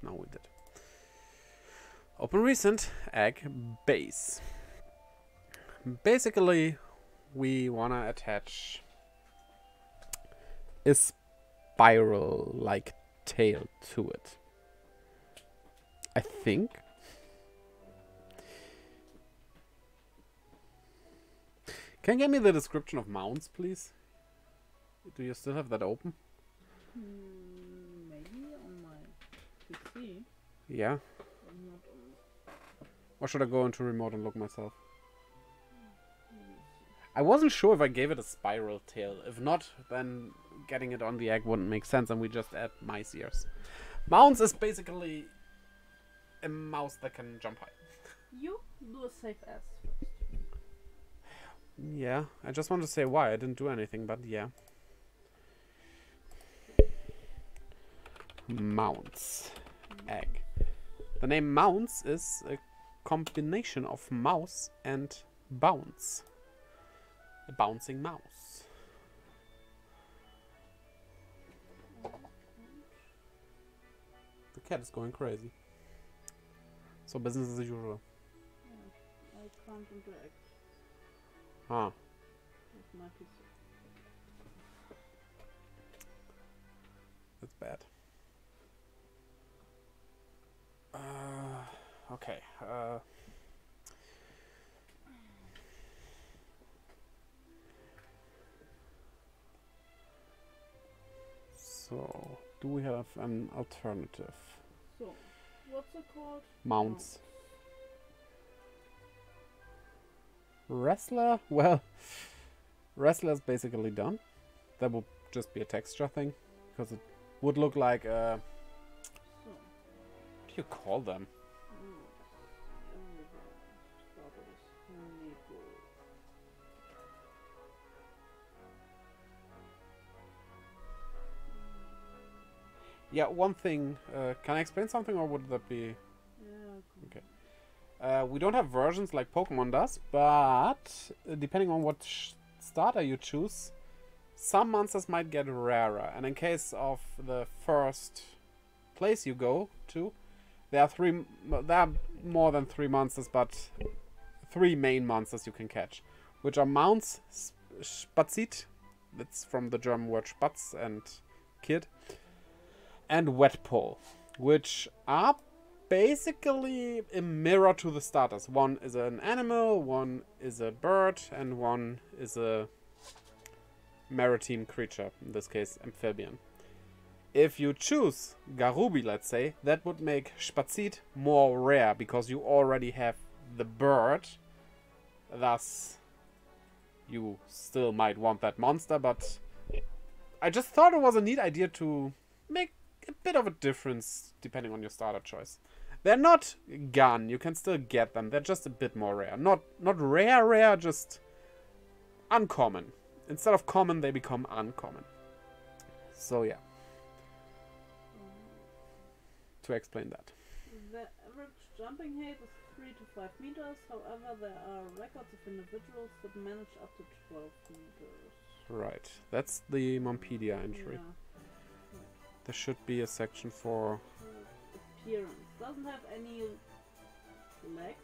No, we did. Open recent, egg base. Basically, we wanna attach a spiral-like tail to it. I think. Can you give me the description of mounts, please? Do you still have that open?
Maybe on my PC.
Yeah.
Not on.
Or should I go into remote and look myself? I wasn't sure if I gave it a spiral tail. If not, then getting it on the egg wouldn't make sense and we just add mice ears. Mounts is basically a mouse that can jump high.
You do a save as first.
Yeah, I just want to say why. I didn't do anything, but yeah. Mounts. Egg. The name mounts is a combination of mouse and bounce. A bouncing mouse. The cat is going crazy. So business as usual.
Yeah, I can't interact
Huh.
with my PC.
That's bad. Okay. So, do we have an alternative?
So, what's it called?
Mounts. Wrestler? Well, Wrestler's basically done. That would just be a texture thing. Because it would look like a...
So,
What do you call them? Yeah, one thing. Can I explain something or would that be...
Yeah,
Okay. We don't have versions like Pokemon does, but depending on what starter you choose, some monsters might get rarer. And in case of the first place you go to, there are more than 3 monsters, but 3 main monsters you can catch, which are mounts, Spazit. That's from the German word Spatz and kid. And Wet Pole, which are basically a mirror to the starters. One is an animal, one is a bird, and one is a maritime creature, in this case amphibian. If you choose Garubi, let's say, that would make Spazit more rare, because you already have the bird. Thus, you still might want that monster, but I just thought it was a neat idea to make a bit of a difference depending on your starter choice. They're not gone, you can still get them, they're just a bit more rare. Not rare, just uncommon. Instead of common, they become uncommon. So yeah. To explain that.
The average jumping height is 3 to 5 meters, however there are records of individuals that manage up to 12 meters.
Right, that's the Mompedia entry.
Yeah.
There should be a section for...
Appearance. Doesn't have any legs.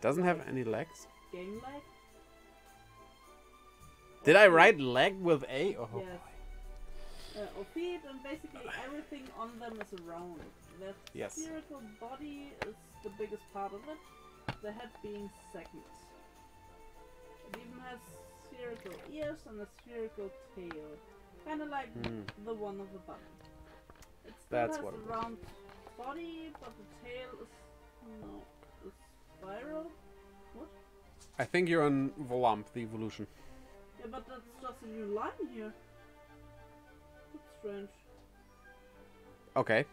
Doesn't have any legs?
Game leg.
Did I write leg with A? Oh.
Yes. Or feet, and basically everything on them is round. The spherical body is the biggest part of it, the head being second. It even has spherical ears and a spherical tail. Kind of like the one of the button. It still has a round body, but the tail is spiral. What?
I think you're on Volump, the evolution.
Yeah, but that's just a new line here. That's strange.
Okay.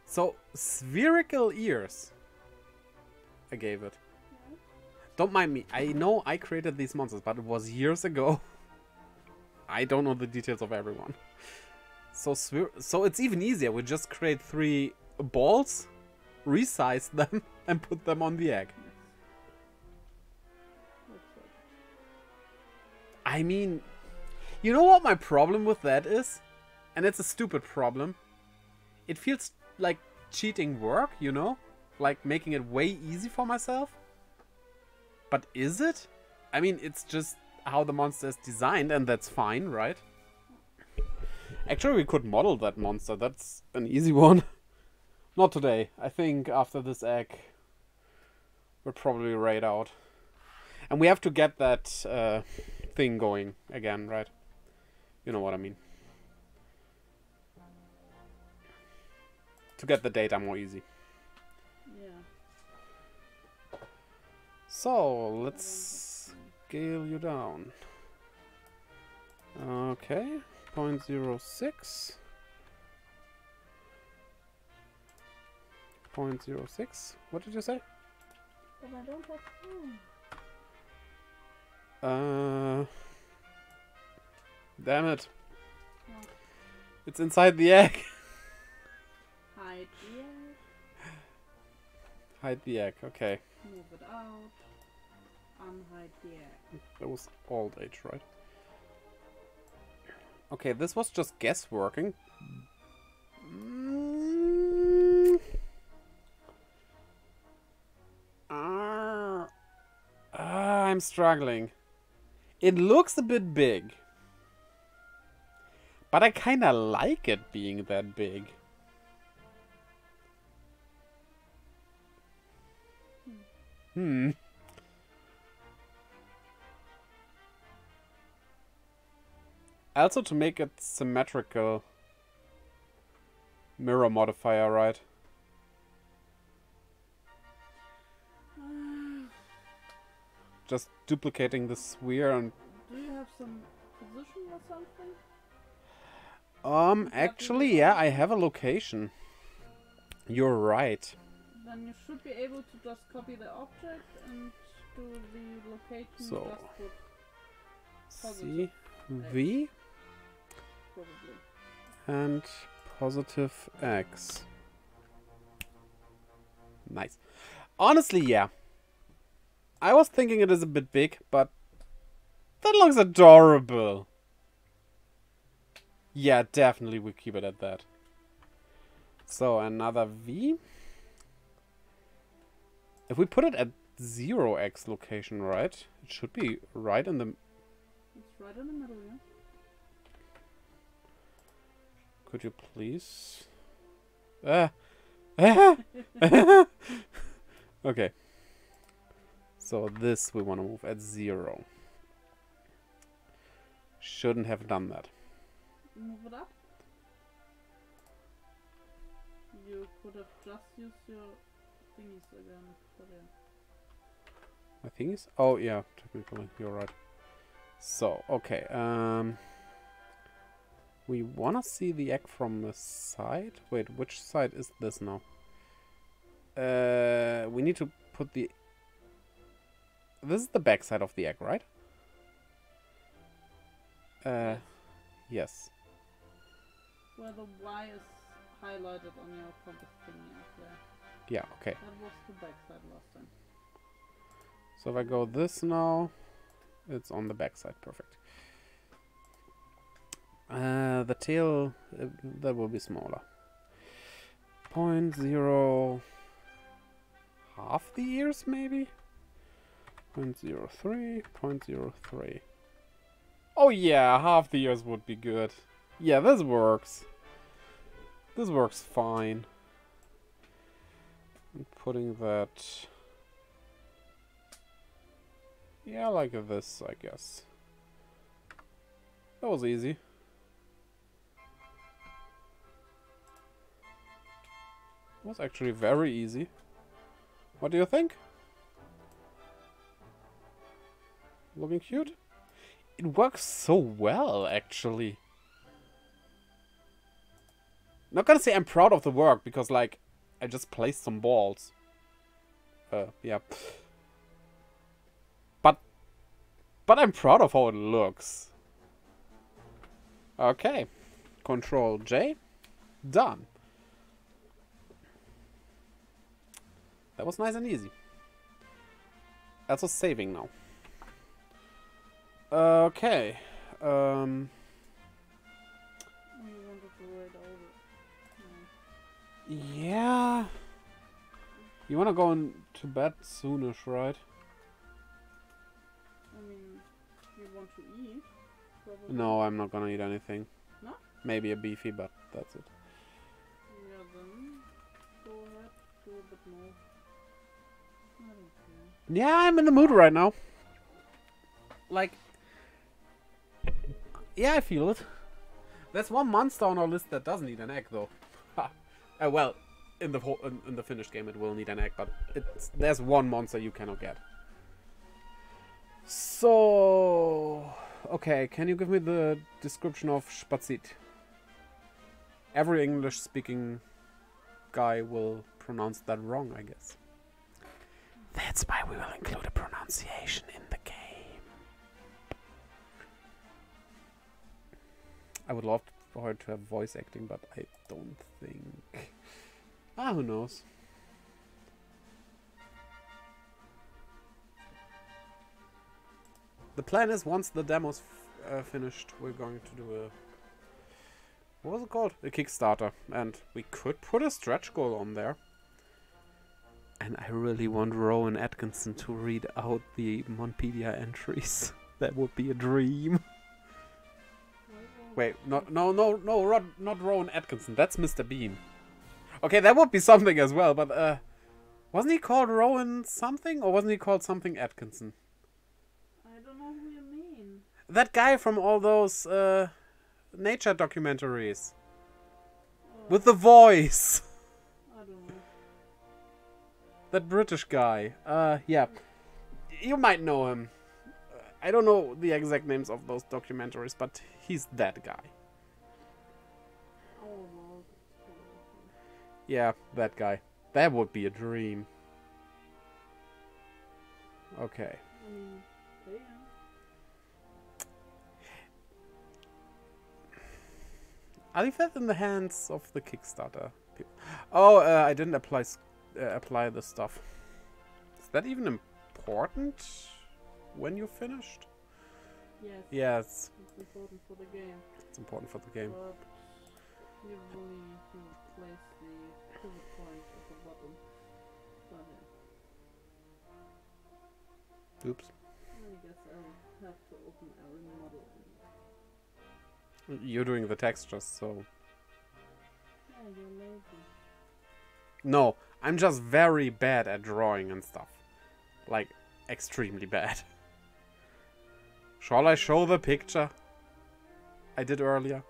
So, spherical ears. I gave it.
Yeah.
Don't mind me. I know I created these monsters, but it was years ago. I don't know the details of everyone. So it's even easier. We just create 3 balls, resize them, and put them on the egg. I mean, you know what my problem with that is? And it's a stupid problem. It feels like cheating work, you know? Like making it way easy for myself. But is it? I mean, it's just how the monster is designed, and that's fine, right? Actually, we could model that monster. That's an easy one. Not today. I think after this egg, we're probably raid out. And we have to get that thing going again, right? You know what I mean. To get the data more easy.
Yeah.
So, let's scale you down. Okay, 0.06. 0.06. What did you say?
But I don't have
damn it.
What?
It's inside the egg.
Hide the egg.
Hide the egg, okay.
Move it out. Unhide the egg.
That was old age, right? Okay, this was just guessworking. I'm struggling. It looks a bit big. But I kinda like it being that big. Also, to make it symmetrical. Mirror modifier, right? Just duplicating the sphere and...
Do you have some position or something?
Actually, yeah, I have a location. You're right.
Then you should be able to just copy the object and do the location.
So,
just
C, V,
probably.
and positive X. Nice. Honestly, yeah. I was thinking it is a bit big, but that looks adorable. Yeah, definitely we keep it at that. So, another V. If we put it at 0x location, right? It should be right in the...
It's right in the middle, yeah.
Could you please... Okay. So this we want to move at 0. Shouldn't have done that.
Move it up. You could have just used your thingies again for the...
My thingies? Oh yeah, technically, you're right. So, okay, we wanna see the egg from the side? Wait, which side is this now? We need to put the... This is the back side of the egg, right? Yes.
Where the Y is highlighted on your compass thingy up there.
Yeah, okay.
That was the back side last time.
So if I go this now, it's on the back side. Perfect. The tail, that will be smaller. 0.0... half the ears, maybe? 0.03, 0.03. Oh yeah, half the ears would be good. Yeah, this works. This works fine. I'm putting that... Yeah, like this, I guess. That was easy. It was actually very easy. What do you think? Looking cute? It works so well, actually. Not gonna say I'm proud of the work, because, like, I just placed some balls. Yeah. But I'm proud of how it looks. Okay. Control J. Done. That was nice and easy. Also saving now. Okay.
You wanted to write over.
Yeah. You wanna go to bed soonish, right?
I mean, you want to eat? Probably.
No, I'm not gonna eat anything.
No?
Maybe a beefy, but that's it.
Yeah, then go ahead, do a bit more. I don't care.
Yeah, I'm in the mood right now. Like, yeah, I feel it. There's one monster on our list that doesn't need an egg, though. Well, in the finished game, it will need an egg, but there's one monster you cannot get. So, okay, can you give me the description of Spazit? Every English-speaking guy will pronounce that wrong, I guess. That's why we will include a pronunciation in the game. I would love for her to have voice acting, but I don't think... who knows? The plan is, once the demo's finished, we're going to do a... What was it called? A Kickstarter. And we could put a stretch goal on there. And I really want Rowan Atkinson to read out the Monpedia entries. That would be a dream. Wait, not Rowan Atkinson. That's Mr. Bean. Okay, that would be something as well, but wasn't he called Rowan something? Or wasn't he called something Atkinson?
I don't know who you mean.
That guy from all those nature documentaries.
Oh,
With the voice.
I don't know.
That British guy. Yeah. You might know him. I don't know the exact names of those documentaries, but he's that guy.
Oh, no.
Yeah, that guy. That would be a dream. Okay.
I mean, yeah.
I leave that in the hands of the Kickstarter people. Oh, I didn't apply the stuff. Is that even important when you're finished?
Yes.
Yes.
It's important for the game.
It's important for the game.
But usually you place the pivot point at the bottom. So, yeah.
Oops.
I guess I'll have to open every model.
You're doing the textures, so...
Yeah, you're lazy.
No, I'm just very bad at drawing and stuff. Like, extremely bad. Shall I show the picture I did earlier?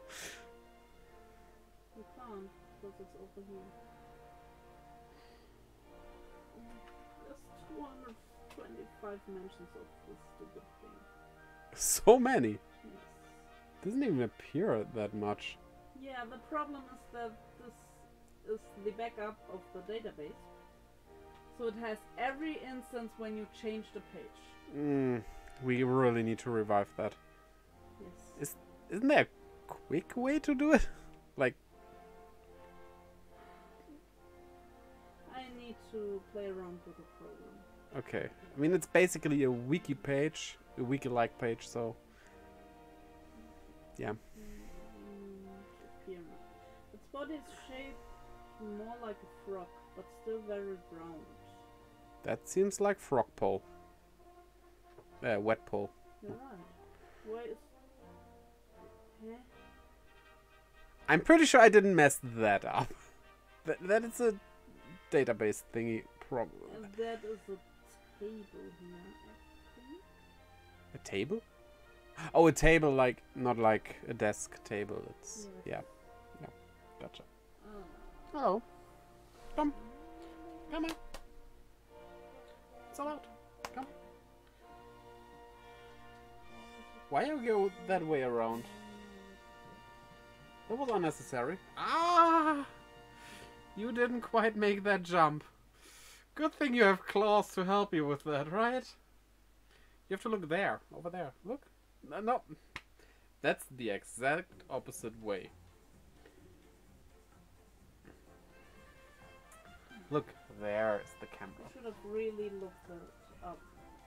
You can't, because it's over here. There's 225 mentions of this stupid thing.
So many.
Yes.
Doesn't even appear that much.
Yeah, the problem is that this is the backup of the database. So it has every instance when you change the page.
We really need to revive that.
Yes.
Isn't there a quick way to do it? Like...
I need to play around with the program.
Okay. I mean, it's basically a wiki page. A wiki-like page, so... Yeah.
Pyramid. Its body is shaped more like a frog, but still very round.
That seems like frog pole. Wet pole.
You're right. Why is... Huh?
I'm pretty sure I didn't mess that up. that is a database thingy problem.
And that is a table here, I think.
A table? Oh, a table, like, not like a desk table. It's,
Yes.
yeah. Gotcha.
Oh.
Hello. Come on. It's allowed. Come. Why you go that way around? That was unnecessary. Ah! You didn't quite make that jump. Good thing you have claws to help you with that, right? You have to look there. Over there. Look. No. That's the exact opposite way. Look, there is the camera.
You should have really looked it up,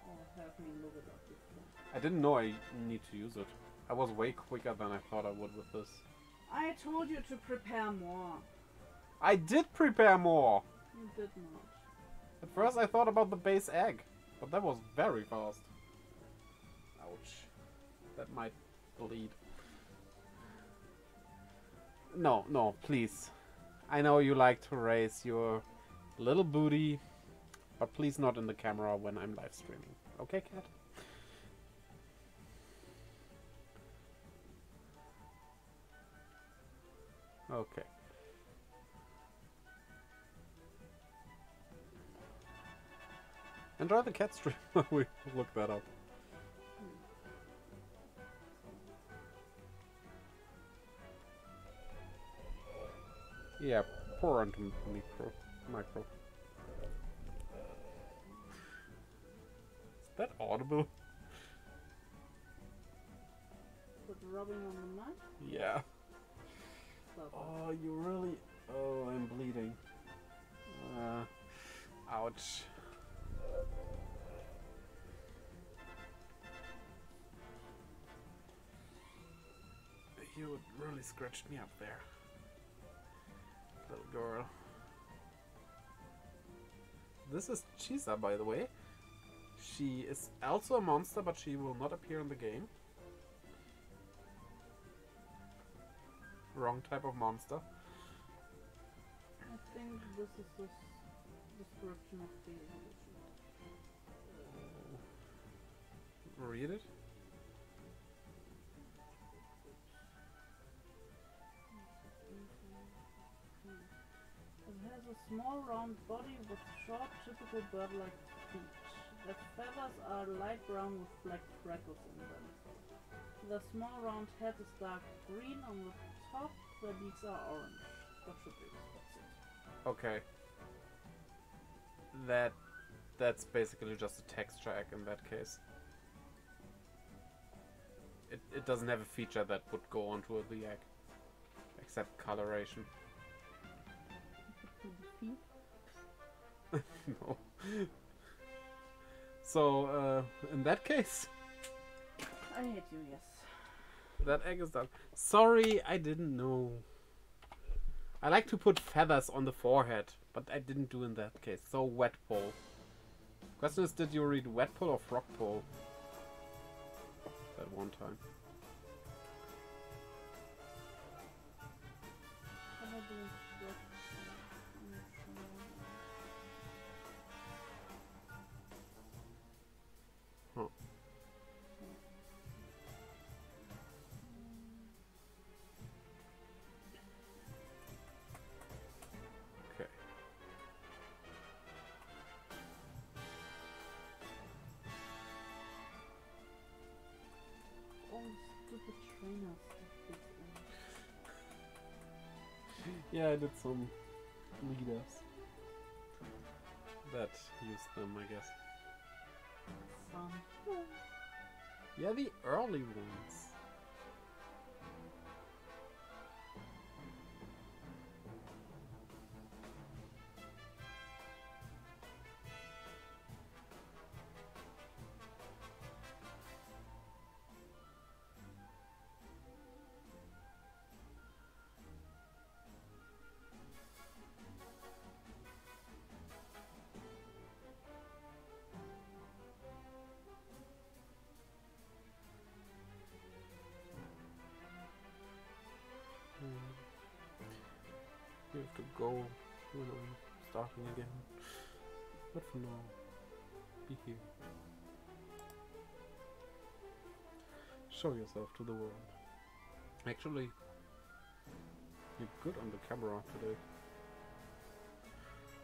or have me look it up before.
I didn't know I need to use it. I was way quicker than I thought I would with this.
I told you to prepare more.
I did prepare more!
You did not.
At first I thought about the base egg, but that was very fast. Ouch. That might bleed. No, please. I know you like to raise your little booty, but please not in the camera when I'm live streaming. Okay, cat? Okay. Enjoy the cat stream. We look that up. Yeah, pour onto micro. Is that audible?
Put rubbing on the mic?
Yeah.
Stop.
Oh, you really... Oh, I'm bleeding. Ouch. You really scratched me up there. Little girl. This is Chisa, by the way. She is also a monster, but she will not appear in the game. Wrong type of monster.
I think this is the description of the evolution.
Read it.
It has a small round body with short, typical bird-like feet. The feathers are light brown with black freckles in them. The small round head is dark green on the top, the beaks are orange. That should be it. That's it.
Okay. That's basically just a texture egg in that case. It doesn't have a feature that would go onto the egg. Except coloration. No. So, in that case,
I hate you, yes.
that egg is done. Sorry, I didn't know. I like to put feathers on the forehead, but I didn't do in that case. So, wet pole. Question is, did you read wet pull or frog pull? That one time. Huh. Okay.
Oh, stupid trainers.
Yeah, I did some leaders that used them, I guess. Yeah, the early ones. You have to go when I'm starting again. But for now, be here. Show yourself to the world. Actually, you're good on the camera today.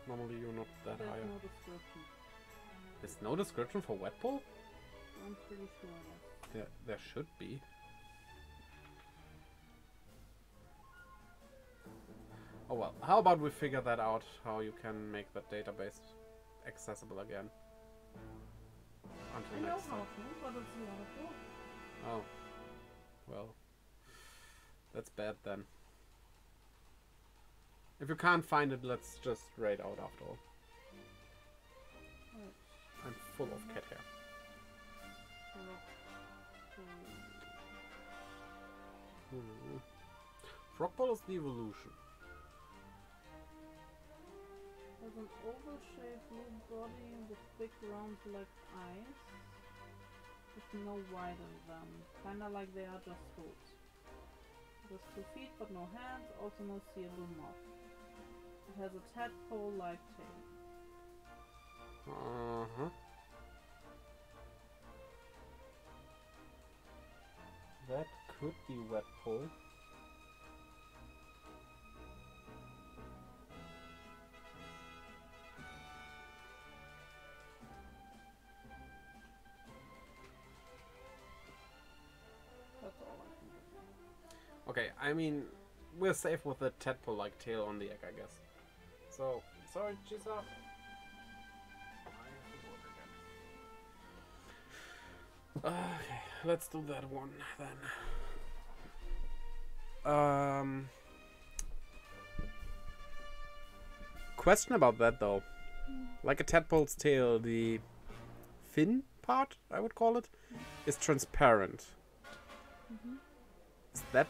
Normally you're not that
There's
high.
no description.
There's no description for wet pull?
I'm pretty sure.
There should be. Oh well, how about we figure that out, how you can make that database accessible again. Until
I know
next
how
time.
to, but it's a lot of work.
Oh. Well. That's bad then. If you can't find it, let's just raid out after all.
Right.
I'm full of cat hair. Frogball is the evolution.
Has an oval-shaped blue body with big round black eyes, with no white in them, kinda like they are just toads. It has 2 feet but no hands, also no seeable mouth. It has a tadpole-like tail.
Uh-huh. That could be wet pull.
That's all I can do.
Okay, I mean, we're safe with the tadpole-like tail on the egg, I guess. So, sorry, Chisa. I have to work again. Okay, let's do that one then. Question about that though. Like a tadpole's tail, the fin part, I would call it, is transparent. Is that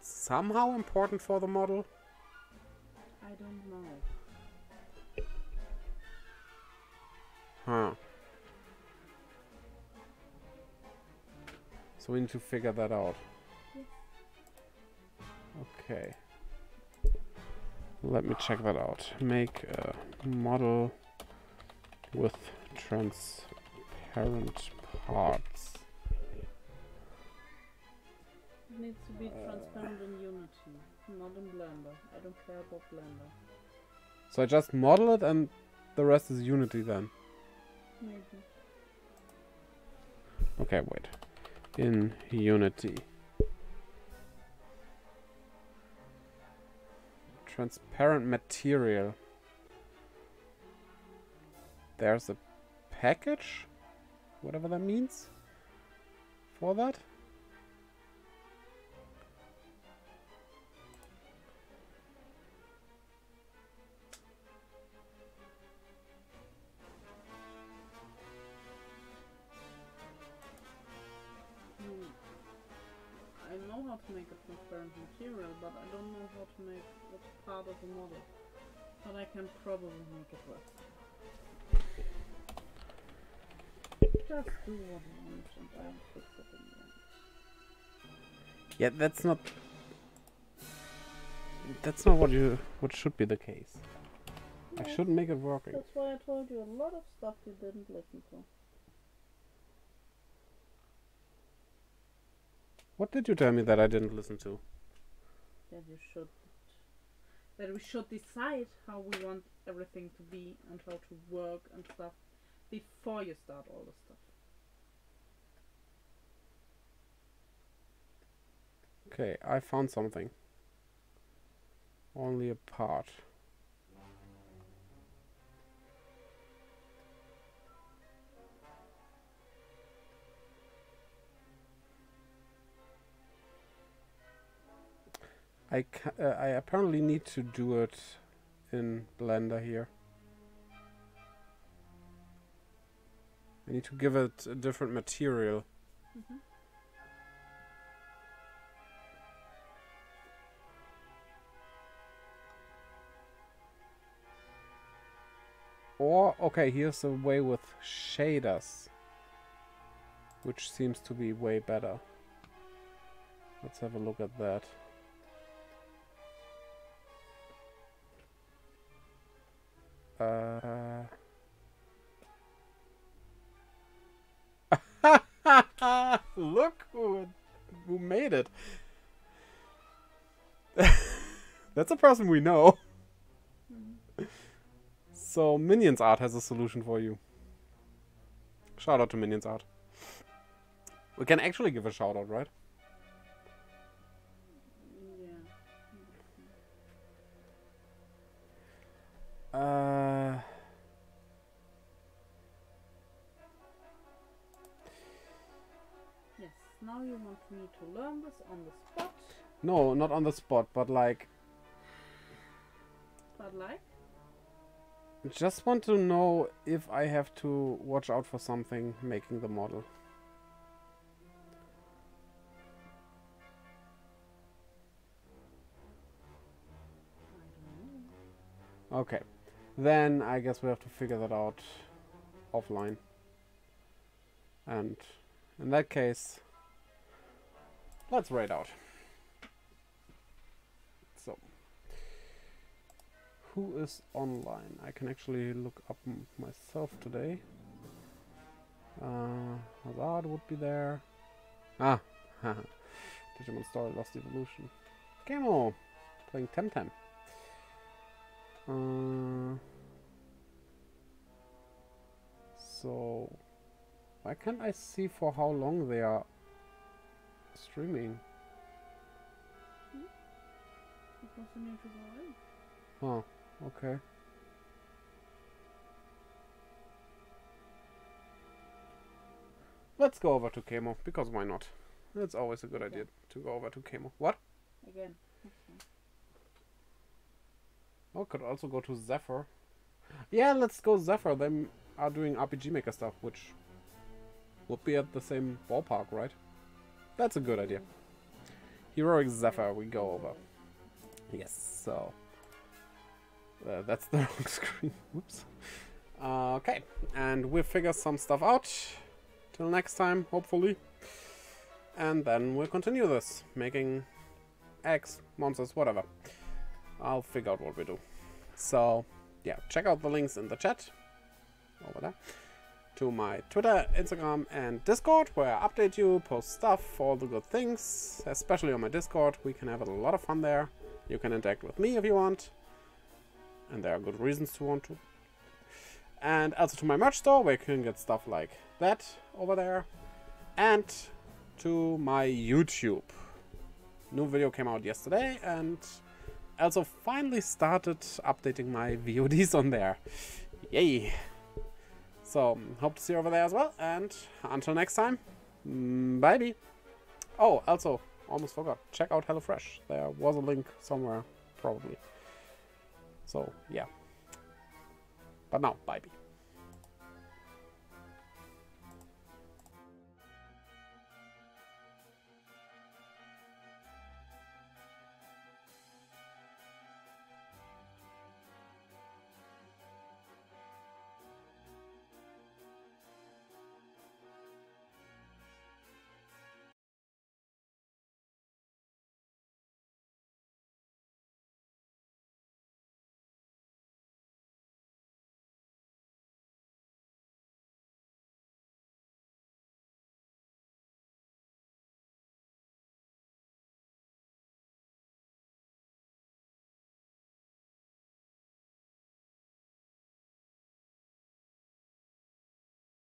somehow important for the model?
I don't know.
Huh. So we need to figure that out. Okay. Let me check that out. Make a model with transparent parts.
It needs to be transparent in Unity, not in Blender. I don't care about Blender.
So I just model it and the rest is Unity then.
Maybe.
Okay, wait. In Unity. Transparent material. There's a package, whatever that means, for that.
I know how to make a transparent material, but I don't know how to make it part of the model. But I can probably make it work. just do what you want and I'll fix it in the end.
Yeah, that's not what should be the case. I
Yeah,
shouldn't make it working.
that's why I told you a lot of stuff you didn't listen to.
What did you tell me that I didn't listen to?
That we should decide how we want everything to be and how to work and stuff before you start all the stuff.
Okay, I found something. Only a part. I apparently need to do it in Blender here. I need to give it a different material.
Mm-hmm.
Or, okay, here's a way with shaders, which seems to be way better. Let's have a look at that. Look who made it. That's a person we know. So Minions Art has a solution for you. Shout out to Minions Art. We can actually give a shout out, right?
Yeah. Yes, now you want me to learn this on the spot?
No, not on the spot, but like...
But like?
Just want to know if I have to watch out for something making the model. Okay, then I guess we have to figure that out offline. And in that case, let's raid out. So, who is online? I can actually look up myself today. Hazard would be there. Ah, Digimon Story Lost Evolution. Camo, playing Temtem. So, why can't I see for how long they are streaming?
Because you need to go in.
Oh, okay. Let's go over to Camo, because why not? It's always a good idea to go over to Camo. What?
Again. Okay.
Oh, could also go to Zephyr. Yeah, let's go Zephyr. They are doing RPG Maker stuff, which would be at the same ballpark, right? That's a good idea. Heroic Zephyr, we go over. Yes, so... that's the wrong screen. Whoops. Okay, and we'll figure some stuff out. Till next time, hopefully. And then we'll continue this. Making eggs, monsters, whatever. I'll figure out what we do. So, yeah, check out the links in the chat. Over there. To my Twitter, Instagram, and Discord, where I update you, post stuff, all the good things. Especially on my Discord. We can have a lot of fun there. You can interact with me if you want. And there are good reasons to want to. And also to my merch store, where you can get stuff like that over there. And to my YouTube. New video came out yesterday, and also finally started updating my VODs on there. Yay! So, hope to see you over there as well, and until next time, bye-bye. Oh, also, almost forgot, check out HelloFresh. There was a link somewhere, probably. So, yeah. But now, bye-bye.